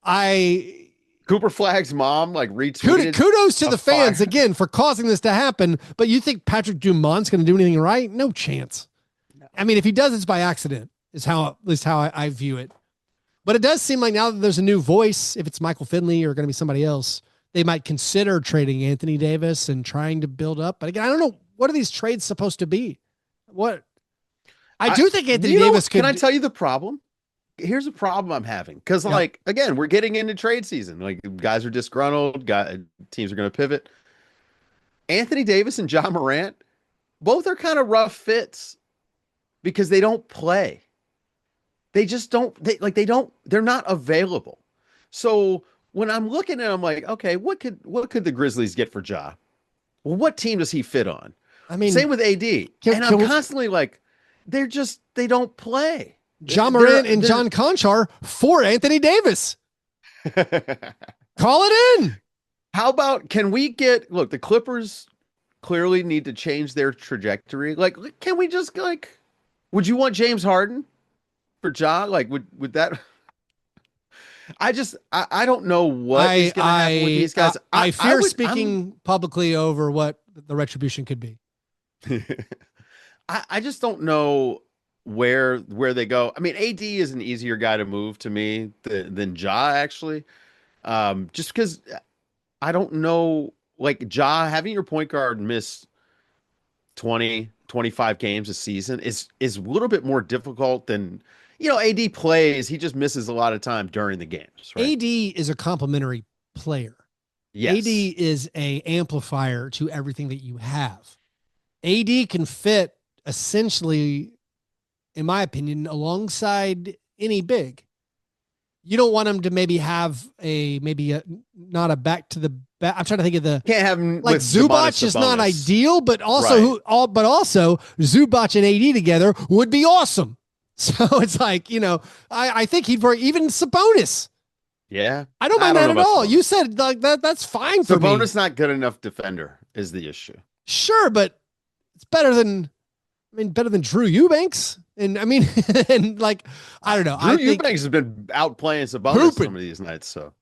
Cooper Flag's mom like retweeted. Kudos to the fans again for causing this to happen. But you think Patrick Dumont's going to do anything right? No chance. No. I mean, if he does, it's by accident. Is at least how I view it. But it does seem like now that there's a new voice, if it's Michael Finley or going to be somebody else, they might consider trading Anthony Davis and trying to build up. But again, I don't know, what are these trades supposed to be? What? I do think Anthony Davis could. Can I tell you the problem? Here's a problem I'm having. Because, again, we're getting into trade season. Like, guys are disgruntled. Teams are going to pivot. Anthony Davis and Ja Morant, both are kind of rough fits because they don't play. They just don't. They're not available. So when I'm looking at them, like, okay, what could the Grizzlies get for Ja? Well, what team does he fit on? I mean, same with AD. I'm constantly like, they don't play. Ja Morant and John Conchar for Anthony Davis. Call it in. How about, the Clippers clearly need to change their trajectory. Like, can we just would you want James Harden for Ja? Like, would that, I don't know what is going to happen with these guys. I fear speaking publicly over what the retribution could be. I just don't know where they go. I mean, AD is an easier guy to move to me than Ja, actually. Just because I don't know, like Ja, having your point guard miss 20, 25 games a season is a little bit more difficult than, AD plays. He just misses a lot of time during the games. Right? AD is a complimentary player. Yes. AD is a amplifier to everything that you have. AD can fit essentially, in my opinion, alongside any big. You don't want him to maybe have not a back to the back. I'm trying to think of the Can't have him like with Domantas Zubac is not Sabonis. ideal, but also Right. Zubac and AD together would be awesome. So it's like, I think he'd work even Sabonis. Yeah. I don't I mind don't that know at about all. You Sabonis. said like that's fine for me. Sabonis not good enough defender is the issue. Sure, but it's better than Drew Eubanks. And I mean, and like, I don't know. Drew I think Eubanks has been outplaying Sabonis hooping. some of these nights, so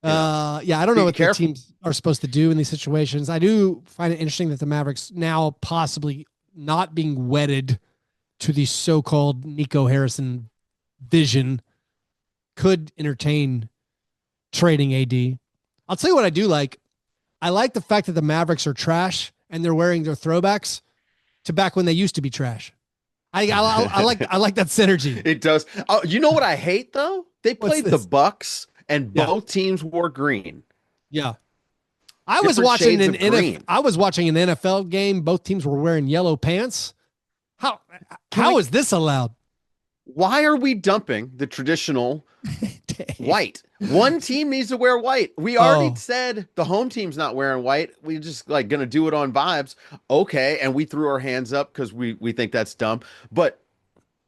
Yeah, I don't know be what the careful. teams are supposed to do in these situations. I do find it interesting that the Mavericks now possibly not being wedded to the so-called Nico Harrison vision could entertain trading AD. I'll tell you what I do like. I like the fact that the Mavericks are trash and they're wearing their throwbacks to back when they used to be trash. I like that synergy. It does. Oh, you know what I hate though? They What's played the this? Bucks and Yeah, both teams wore green. yeah. I was Different watching shades an of green. NFL game. Both teams were wearing yellow pants. How Can how we is this allowed? Why are we dumping the traditional Dave. white? One team needs to wear white. We already Oh, said the home team's not wearing white. We just like gonna do it on vibes. Okay, and we threw our hands up because we think that's dumb. But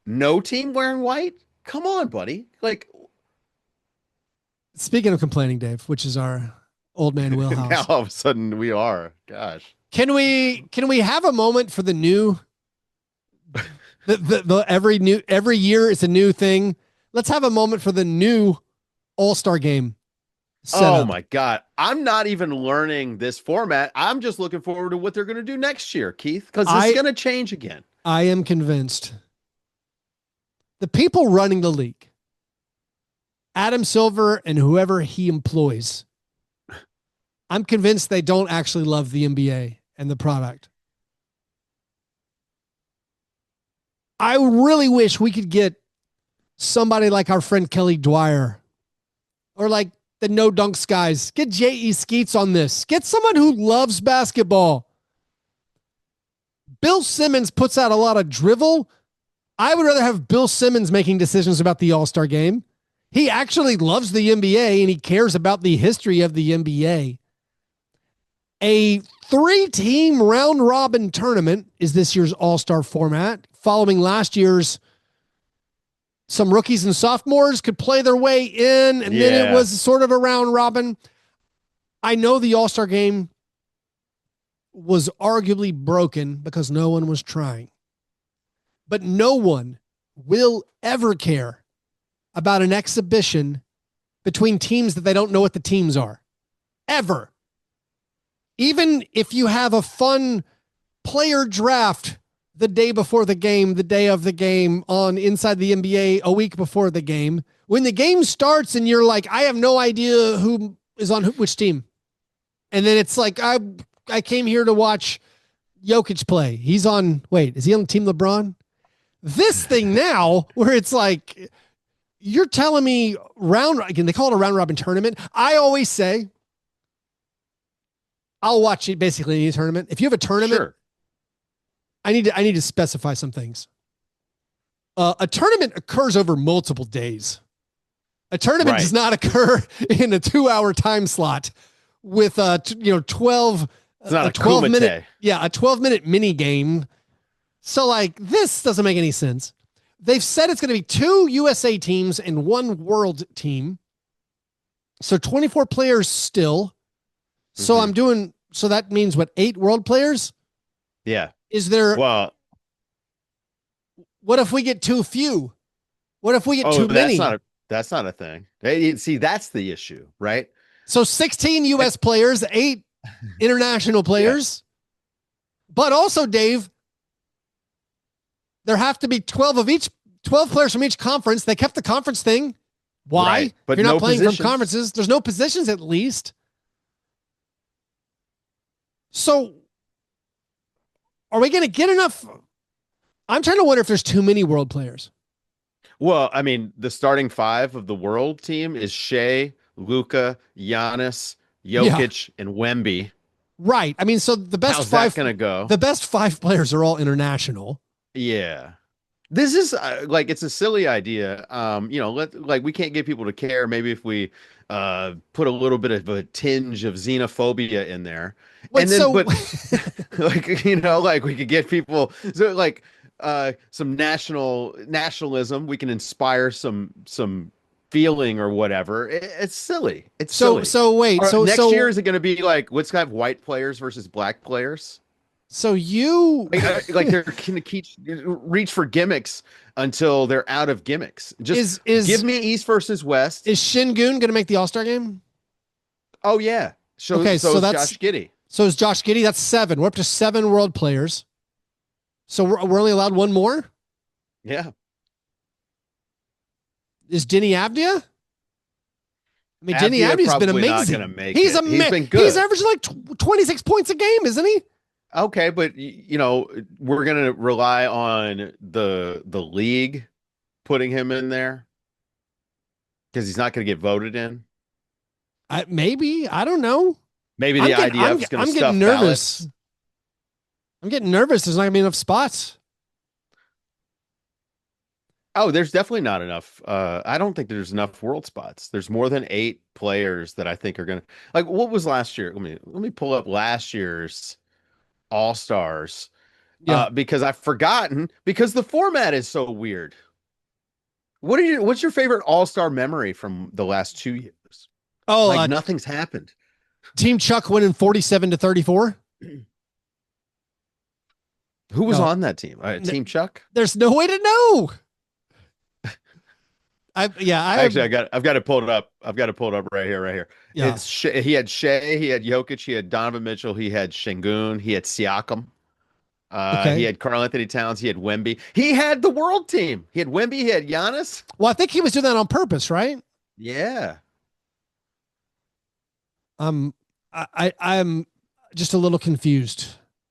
no team wearing white? Come on, buddy. Like speaking of complaining, Dave, which is our old man now wheelhouse. all of a sudden we are. Gosh. Can we have a moment for the new the every year it's a new thing. Let's have a moment for the new All-Star game Oh setup. my God. I'm not even learning this format. I'm just looking forward to what they're going to do next year, Keith, because this is I going to change again. I am convinced the people running the league, Adam Silver and whoever he employs, I'm convinced they don't actually love the NBA and the product. I really wish we could get somebody like our friend Kelly Dwyer or like the No Dunks guys. Get J.E. Skeets on this. Get someone who loves basketball. Bill Simmons puts out a lot of drivel. I would rather have Bill Simmons making decisions about the All-Star game. He actually loves the NBA and he cares about the history of the NBA. A 3-team round robin tournament is this year's All-Star format, following last year's. Some rookies and sophomores could play their way in, and then it Yeah. was sort of a round robin. I know the All-Star game was arguably broken because no one was trying, but no one will ever care about an exhibition between teams that they don't know what the teams are. Ever. Even if you have a fun player draft the day before the game, the day of the game on Inside the NBA a week before the game, when the game starts and you're like, I have no idea who is on which team. And then it's like, I came here to watch Jokic play. Is he on Team LeBron? This thing now where it's like, you're telling me again, they call it a round robin tournament. I always say, I'll watch it basically any tournament. If you have a tournament, Sure. I need to specify some things. A tournament occurs over multiple days. A tournament does not occur in a 2-hour time slot with 12 It's not a a 12 minute Kumite. a 12-minute mini game. So like this doesn't make any sense. They've said it's going to be 2 USA teams and 1 world team. So 24 players still. So so that means what, 8 world players? Yeah. Is there Well, what if we get too few? What if we get too many? that's not a thing. Hey, see, that's the issue, right? So 16 US players, 8 international Yeah. players. But also, Dave, there have to be 12 players from each conference. They kept the conference thing. Why? Right, but if you're not no playing positions. from conferences, there's no positions at least. So are we going to get enough? I'm trying to wonder if there's too many world players. Well, I mean, the starting 5 of the world team is Shea, Luca, Giannis, Yeah. Jokic, and Wemby. Right. I mean, so How's that going to go? the best 5 players are all international. Yeah. This is like it's a silly idea. Like we can't get people to care. Maybe if we put a little bit of a tinge of xenophobia in there, Wait, and then so but like like we could get people so like some nationalism. We can inspire some feeling or whatever. It's silly. It's silly. wait, Or next so year is it going to be like let's have white players versus black players? so you Like they're gonna keep reach for gimmicks until they're out of gimmicks. Just give me East versus West. is Shingun going to make the All-Star game? Oh yeah. So Okay, so is that's Josh Giddey. So is Josh Giddey. That's 7. We're up to 7 world players. So we're only allowed one more. Yeah. Is Denny Avdia? I mean, Denny Avdia Avdia's been probably amazing. not gonna make He's it. He's been good. He's averaging like 26 points a game, isn't he? Okay, but we're gonna rely on the league putting him in there because he's not gonna get voted in. Maybe. I don't know. Maybe the IDF is gonna stuff ballots. I'm getting nervous. There's not gonna be enough spots. Oh, there's definitely not enough. I don't think there's enough world spots. There's more than 8 players that I think are gonna like. What was last year? Let me pull up last year's All-Stars. Yeah. Because I've forgotten because the format is so weird. What's your favorite All-Star memory from the last 2 years? Oh, like nothing's happened. Team Chuck winning 47-34. Who was on that team? Team Chuck? There's no way to know. I've got to pull it up. I've got to pull it up right here. Yeah. He had Shea, he had Jokic, he had Donovan Mitchell, he had Şengün, he had Siakam. He had Karl Anthony Towns, he had Wemby. He had the world team. He had Wemby, he had Giannis. Well, I think he was doing that on purpose, right? Yeah. I'm just a little confused.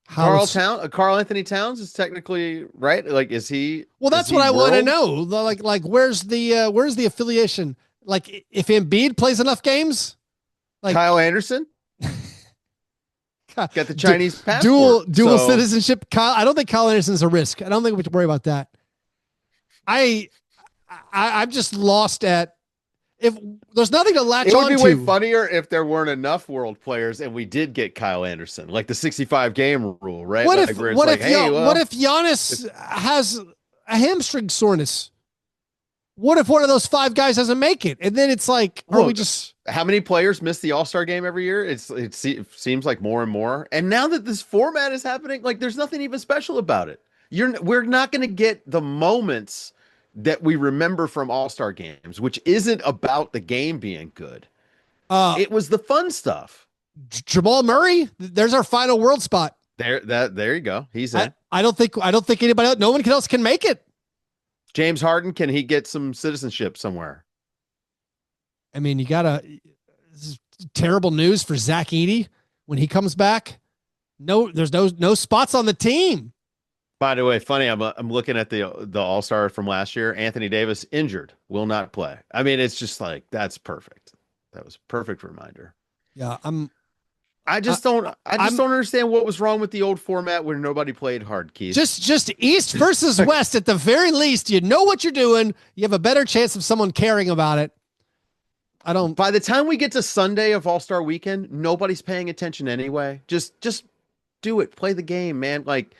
Karl Anthony Towns is technically right. Like, is he? Well, that's what I want to know. Like, where's the affiliation? Like, if Embiid plays enough games, like Kyle Anderson got the Chinese passport, dual citizenship. I don't think Kyle Anderson's a risk. I don't think we have to worry about that. I'm just lost at. If there's nothing to latch on to. It would be way funnier if there weren't enough world players and we did get Kyle Anderson, like the 65 game rule, right? What if Giannis has a hamstring soreness? What if one of those 5 guys doesn't make it? And then it's like, how many players miss the All-Star game every year? It seems like more and more. And now that this format is happening, like there's nothing even special about it. We're not going to get the moments that we remember from All-Star games, which isn't about the game being good. It was the fun stuff. Jamal Murray, there's our final world spot. There you go. He's in. I don't think anybody else, no one else can make it. James Harden, can he get some citizenship somewhere? I mean, this is terrible news for Zach Edey when he comes back. No, there's no spots on the team. By the way, funny, I'm looking at the All-Star from last year. Anthony Davis injured, will not play. I mean, it's just like that's perfect. That was a perfect reminder. Yeah, I just don't understand what was wrong with the old format where nobody played hard, Keith. Just East versus West at the very least. You know what you're doing. You have a better chance of someone caring about it. By the time we get to Sunday of All-Star weekend, nobody's paying attention anyway. Just do it. Play the game, man. Like,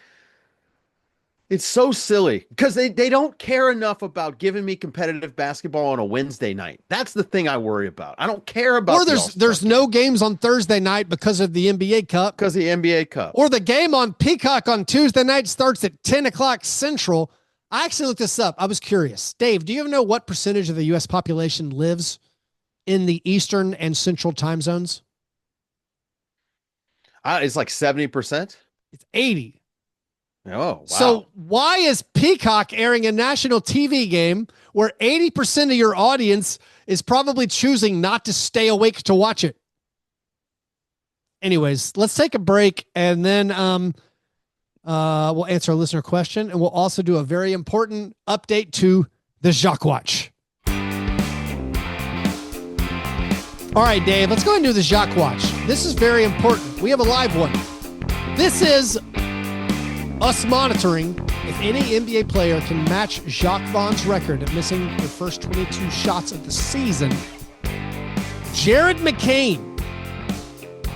it's so silly because they don't care enough about giving me competitive basketball on a Wednesday night. That's the thing I worry about. I don't care about. Or there's no games on Thursday night because of the NBA Cup. Because the NBA Cup. Or the game on Peacock on Tuesday night starts at 10 o'clock Central. I actually looked this up. I was curious. Dave, do you ever know what percentage of the U.S. population lives in the Eastern and Central time zones? It's like 70%. It's 80. Oh, wow. So why is Peacock airing a national TV game where 80% of your audience is probably choosing not to stay awake to watch it? Anyways, let's take a break and then we'll answer a listener question, and we'll also do a very important update to the Jacques Watch. All right, Dave, let's go ahead and do the Jacques Watch. This is very important. We have a live one. This is us monitoring if any NBA player can match Jacques Vaughn's record of missing the first 22 shots of the season. Jared McCain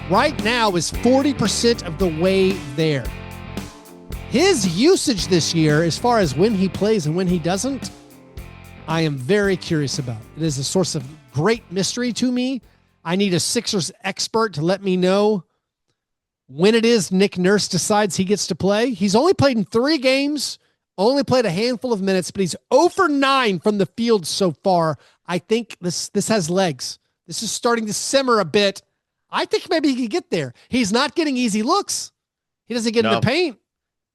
right now is 40% of the way there. His usage this year, as far as when he plays and when he doesn't, I am very curious about. It is a source of great mystery to me. I need a Sixers expert to let me know when it is Nick Nurse decides he gets to play. He's only played in 3 games, only played a handful of minutes, but he's 0 for 9 from the field so far. I think this has legs. This is starting to simmer a bit. I think maybe he could get there. He's not getting easy looks. He doesn't get in the paint.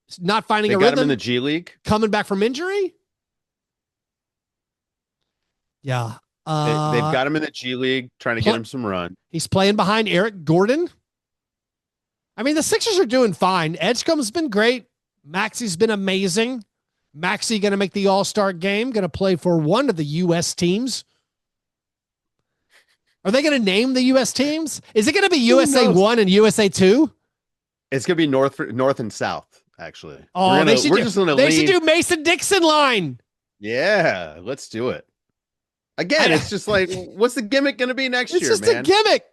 He's not finding a rhythm. They got him in the G League. Coming back from injury. Yeah. They've got him in the G League, trying to get him some run. He's playing behind Eric Gordon. I mean, the Sixers are doing fine. Edgecombe's been great. Maxi's been amazing. Maxi going to make the All-Star game, going to play for one of the U.S. teams. Are they going to name the U.S. teams? Is it going to be USA 1 and USA 2? It's going to be North and South, actually. Oh, they should do Mason Dixon line. Yeah, let's do it. Again, it's just like, what's the gimmick going to be next year, man? It's just a gimmick.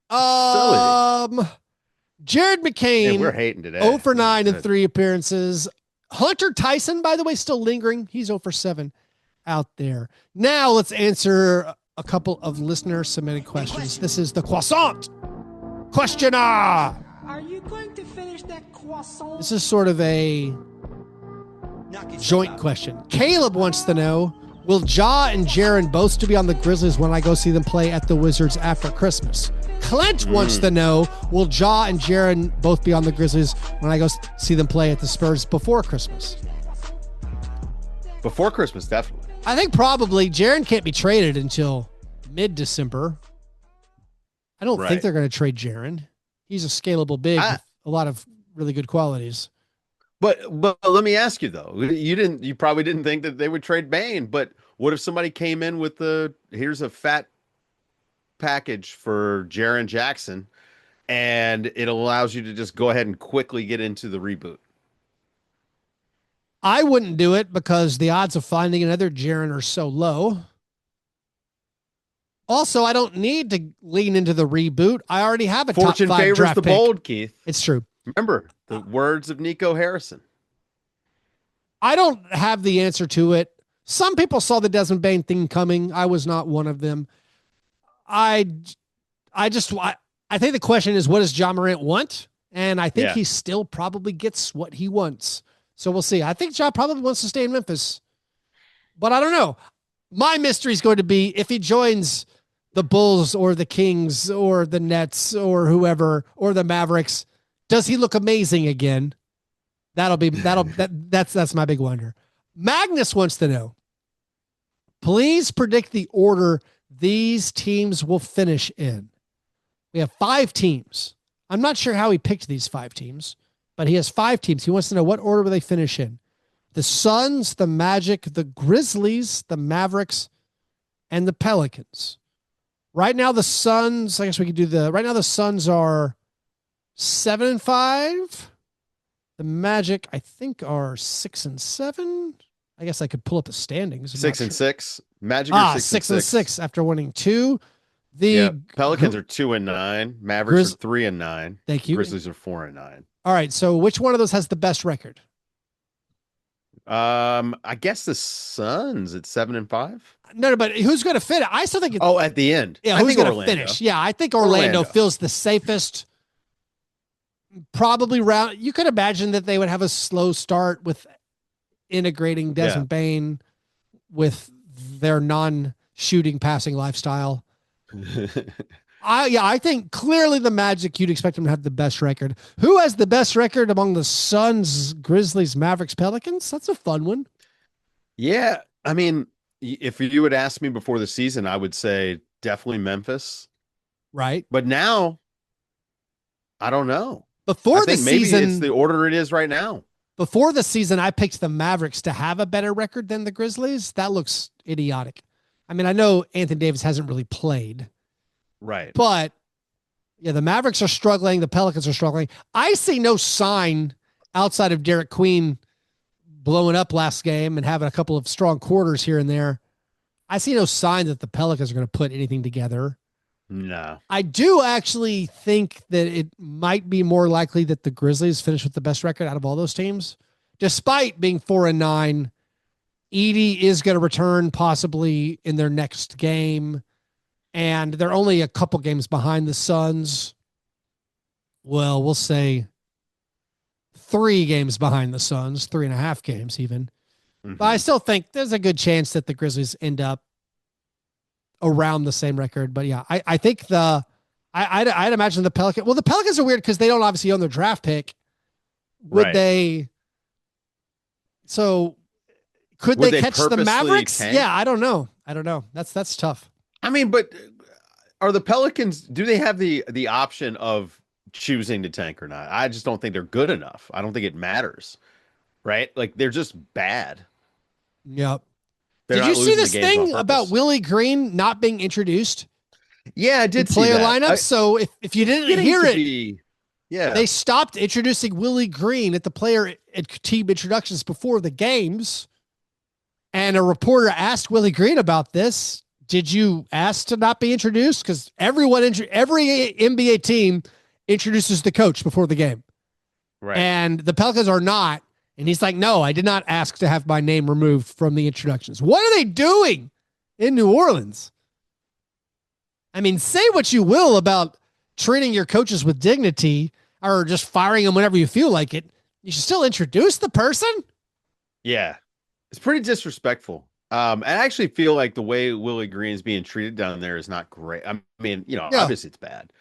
Silly. Jared McCain, man, we're hating today. 0 for 9 in 3 appearances. Hunter Tyson, by the way, still lingering. He's 0 for 7 out there. Now let's answer a couple of listener submitted questions. This is the croissant questioner. Are you going to finish that croissant? This is sort of a joint question. Caleb wants to know, will Ja and Jaren both still be on the Grizzlies when I go see them play at the Wizards after Christmas? Clint wants to know, will Ja and Jaren both be on the Grizzlies when I go see them play at the Spurs before Christmas? Before Christmas, definitely. I think probably Jaren can't be traded until mid-December. I don't think they're going to trade Jaren. He's a scalable big with a lot of really good qualities. But let me ask you though, you probably didn't think that they would trade Bane, but what if somebody came in with here's a fat package for Jaren Jackson and it allows you to just go ahead and quickly get into the reboot? I wouldn't do it because the odds of finding another Jaren are so low. Also, I don't need to lean into the reboot. I already have a Fortune top 5 favors draft the pick. bold, Keith. It's true. Remember the words of Nico Harrison. I don't have the answer to it. Some people saw the Desmond Bane thing coming. I was not one of them. I think the question is, what does Ja Morant want? And I think he still probably gets what he wants. So we'll see. I think Ja probably wants to stay in Memphis, but I don't know. My mystery is going to be if he joins the Bulls or the Kings or the Nets or whoever, or the Mavericks, does he look amazing again? That's my big wonder. Magnus wants to know, please predict the order these teams will finish in. We have 5 teams. I'm not sure how he picked these 5 teams, but he has 5 teams. He wants to know what order will they finish in. The Suns, the Magic, the Grizzlies, the Mavericks, and the Pelicans. Right now, the Suns, I guess we could do right now the Suns are 7-5. The Magic, I think, are 6-7. I guess I could pull up the standings. 6-6. Magic are 6-6 after winning 2. Pelicans are 2-9. Mavericks are 3-9. Thank you. Grizzlies are 4-9. All right. So which one of those has the best record? I guess the Suns at 7-5. No, but who's going to fit it? I still think at the end. Yeah, who's going to finish? Yeah, I think Orlando feels the safest. Probably round. You could imagine that they would have a slow start with integrating Desmond Bane with their non-shooting passing lifestyle. I think clearly the Magic, you'd expect them to have the best record. Who has the best record among the Suns, Grizzlies, Mavericks, Pelicans? That's a fun one. Yeah. I mean, if you would ask me before the season, I would say definitely Memphis. Right. But now, I don't know. Before the season, maybe it's the order it is right now. Before the season, I picked the Mavericks to have a better record than the Grizzlies. That looks idiotic. I mean, I know Anthony Davis hasn't really played. Right. But Yeah, the Mavericks are struggling. The Pelicans are struggling. I see no sign outside of Derek Queen blowing up last game and having a couple of strong quarters here and there. I see no sign that the Pelicans are going to put anything together. No. I do actually think that it might be more likely that the Grizzlies finish with the best record out of all those teams. Despite being 4-9, Edie is going to return possibly in their next game. And they're only a couple games behind the Suns. Well, we'll say 3 games behind the Suns, 3.5 games even. Mm-hmm. But I still think there's a good chance that the Grizzlies end up around the same record. But yeah, I think I'd imagine the Pelicans. Well, the Pelicans are weird because they don't obviously own their draft pick. Would they? So could they catch the Mavericks? Tank? Yeah, I don't know. That's tough. I mean, but are the Pelicans, do they have the option of choosing to tank or not? I just don't think they're good enough. I don't think it matters. Right? Like they're just bad. Yep. Did you see this thing about Willie Green not being introduced? Yeah, I did see player that. lineup. So if you didn't hear it, yeah, they stopped introducing Willie Green at the player at team introductions before the games. And a reporter asked Willie Green about this. Did you ask to not be introduced? Because every NBA team introduces the coach before the game. Right. And the Pelicans are not. And he's like, no, I did not ask to have my name removed from the introductions. What are they doing in New Orleans? I mean, say what you will about treating your coaches with dignity or just firing them whenever you feel like it. You should still introduce the person. Yeah. It's pretty disrespectful. I actually feel like the way Willie Green is being treated down there is not great. I mean, obviously it's bad.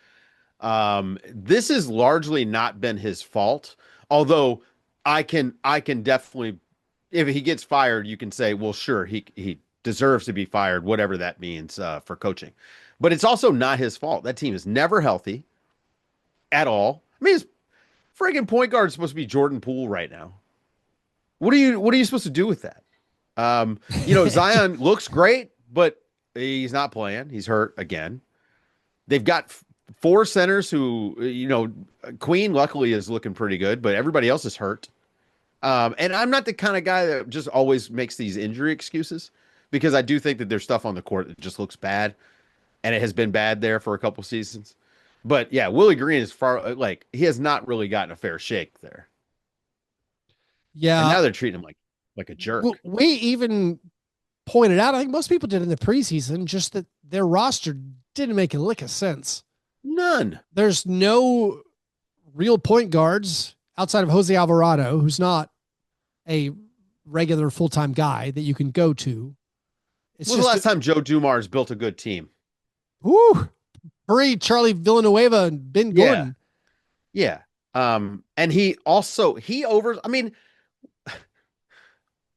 This has largely not been his fault, although I can definitely, if he gets fired, you can say, well, sure, he deserves to be fired, whatever that means for coaching. But it's also not his fault. That team is never healthy at all. I mean, his friggin' point guard is supposed to be Jordan Poole right now. What are you supposed to do with that? Zion looks great, but he's not playing. He's hurt again. They've got 4 centers who, Queen luckily is looking pretty good, but everybody else is hurt. And I'm not the kind of guy that just always makes these injury excuses, because I do think that there's stuff on the court that just looks bad, and it has been bad there for a couple seasons. But yeah, Willie Green is he has not really gotten a fair shake there. Yeah. And now they're treating him like a jerk. We even pointed out, I think most people did in the preseason, just that their roster didn't make a lick of sense. None. There's no real point guards outside of Jose Alvarado, who's not a regular full-time guy that you can go to. When was the last time Joe Dumars built a good team? Ooh, hurry, Charlie Villanueva and Ben Gordon. Yeah. And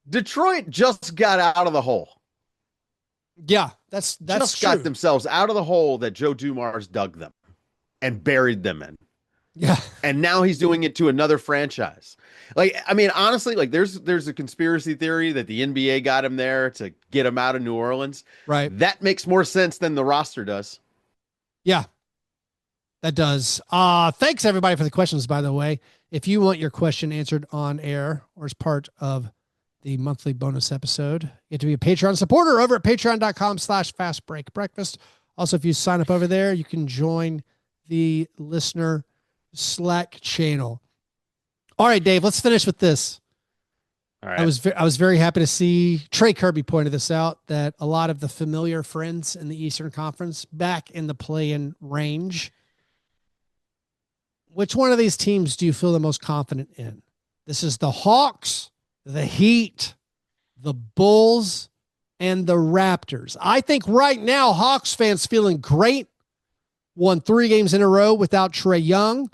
Detroit just got out of the hole. Yeah, that's just true. Got themselves out of the hole that Joe Dumars dug them and buried them in. Yeah. And now he's doing it to another franchise. Honestly, there's a conspiracy theory that the NBA got him there to get him out of New Orleans. Right. That makes more sense than the roster does. Yeah, that does. Thanks everybody for the questions, by the way. If you want your question answered on air or as part of the monthly bonus episode, you have to be a Patreon supporter over at patreon.com/fastbreakbreakfast. Also, if you sign up over there, you can join the listener Slack channel. All right, Dave, let's finish with this. All right. I was very happy to see Trey Kirby pointed this out, that a lot of the familiar friends in the Eastern Conference back in the play-in range. Which one of these teams do you feel the most confident in? This is the Hawks, the Heat, the Bulls, and the Raptors. I think right now, Hawks fans feeling great. Won 3 games in a row without Trae Young.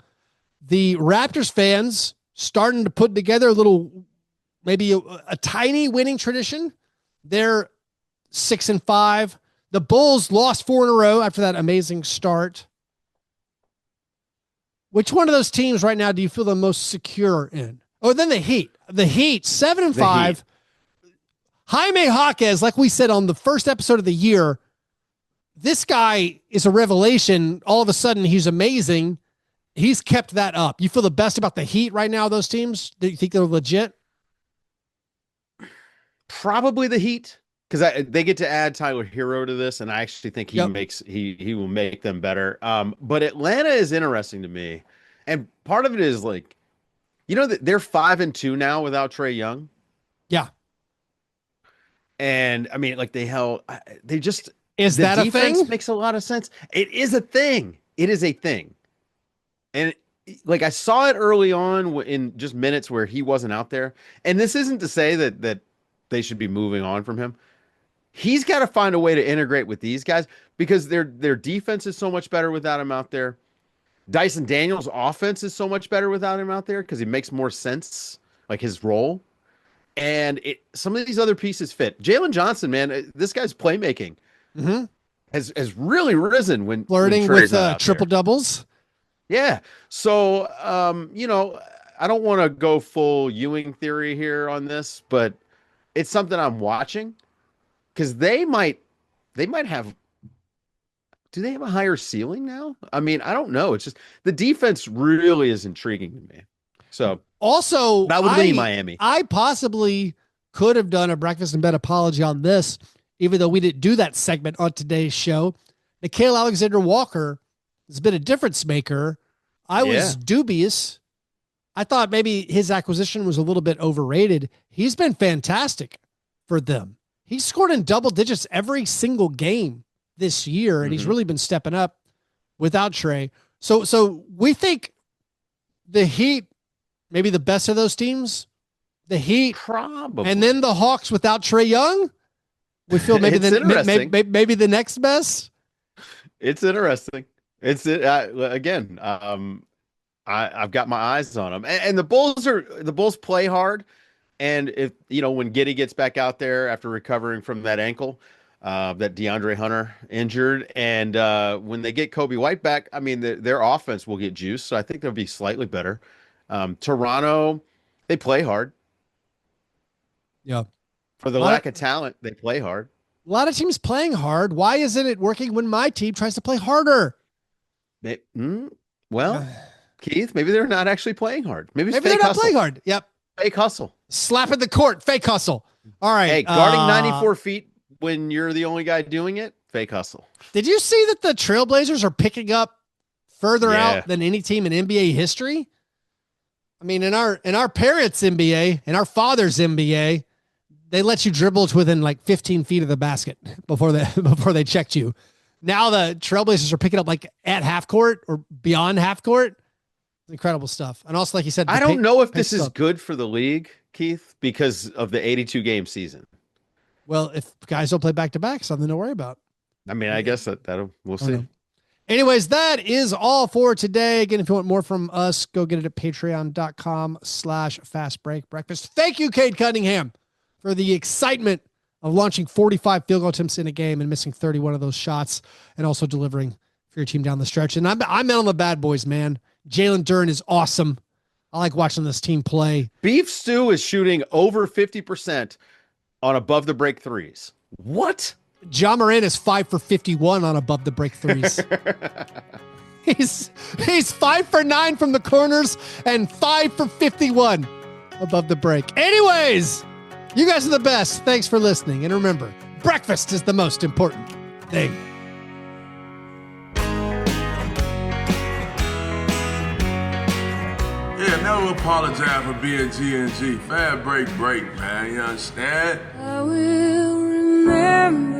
The Raptors fans starting to put together a little, maybe a tiny winning tradition. They're 6-5. The Bulls lost 4 in a row after that amazing start. Which one of those teams right now do you feel the most secure in? Oh, then the Heat. The Heat, 7-5. Jaime Jaquez, like we said on the first episode of the year, this guy is a revelation. All of a sudden, he's amazing. He's kept that up. You feel the best about the Heat right now, those teams? Do you think they're legit? Probably the Heat, because they get to add Tyler Hero to this, and I actually think he will make them better. But Atlanta is interesting to me, and part of it is like, they're 5-2 now without Trae Young. Yeah, and I mean, like they just is that a thing? Makes a lot of sense. It is a thing. It is a thing, and like I saw it early on in just minutes where he wasn't out there, and this isn't to say that they should be moving on from him. He's got to find a way to integrate with these guys because their defense is so much better without him out there. Dyson Daniels' offense is so much better without him out there because he makes more sense, like his role. And some of these other pieces fit. Jalen Johnson, man, this guy's playmaking has really risen when flirting with triple doubles. Yeah. So, I don't want to go full Ewing theory here on this, but it's something I'm watching because they might have. Do they have a higher ceiling now? I mean, I don't know. It's just the defense really is intriguing to me. So also, that would lean Miami. I possibly could have done a breakfast in bed apology on this, even though we didn't do that segment on today's show. Nicole Alexander-Walker has been a difference maker. I was dubious. I thought maybe his acquisition was a little bit overrated. He's been fantastic for them. He's scored in double digits every single game this year, and he's really been stepping up without Trae. So we think the Heat, maybe the best of those teams, the Heat, probably, and then the Hawks without Trae Young. We feel maybe maybe the next best. It's interesting. Again. I've got my eyes on them, and the Bulls play hard. And if when Giddey gets back out there after recovering from that ankle, that DeAndre Hunter injured, and when they get Kobe White back, I mean their offense will get juiced. So I think they'll be slightly better. Toronto, they play hard. Yeah, for the lack of talent, they play hard. A lot of teams playing hard. Why isn't it working when my team tries to play harder? Well, Keith, maybe they're not actually playing hard. Maybe they're not playing hard. Yep. Fake hustle. Slap in the court. Fake hustle. All right. Hey, guarding 94 feet when you're the only guy doing it. Fake hustle. Did you see that the Trailblazers are picking up further out than any team in NBA history? I mean, in our parents' NBA, in our father's NBA, they let you dribble to within like 15 feet of the basket before they checked you. Now the Trailblazers are picking up like at half court or beyond half court. Incredible stuff. And also, like you said, I don't know if this is good for the league, Keith, because of the 82 game season. Well, if guys don't play back to back, something to worry about. I mean, I guess that'll we'll see. Anyways, that is all for today. Again, if you want more from us, go get it at patreon.com/fastbreak breakfast. Thank you, Cade Cunningham, for the excitement of launching 45 field goal attempts in a game and missing 31 of those shots, and also delivering for your team down the stretch. And I'm in on the bad boys, man. Jalen Duren is awesome. I like watching this team play. Beef Stew is shooting over 50% on above the break threes. What? Ja Morant is 5 for 51 on above the break threes. He's 5 for 9 from the corners and 5 for 51 above the break. Anyways, you guys are the best. Thanks for listening. And remember, breakfast is the most important thing. Yeah, never apologize for being G&G. Fastbreak break, man. You understand? I will remember.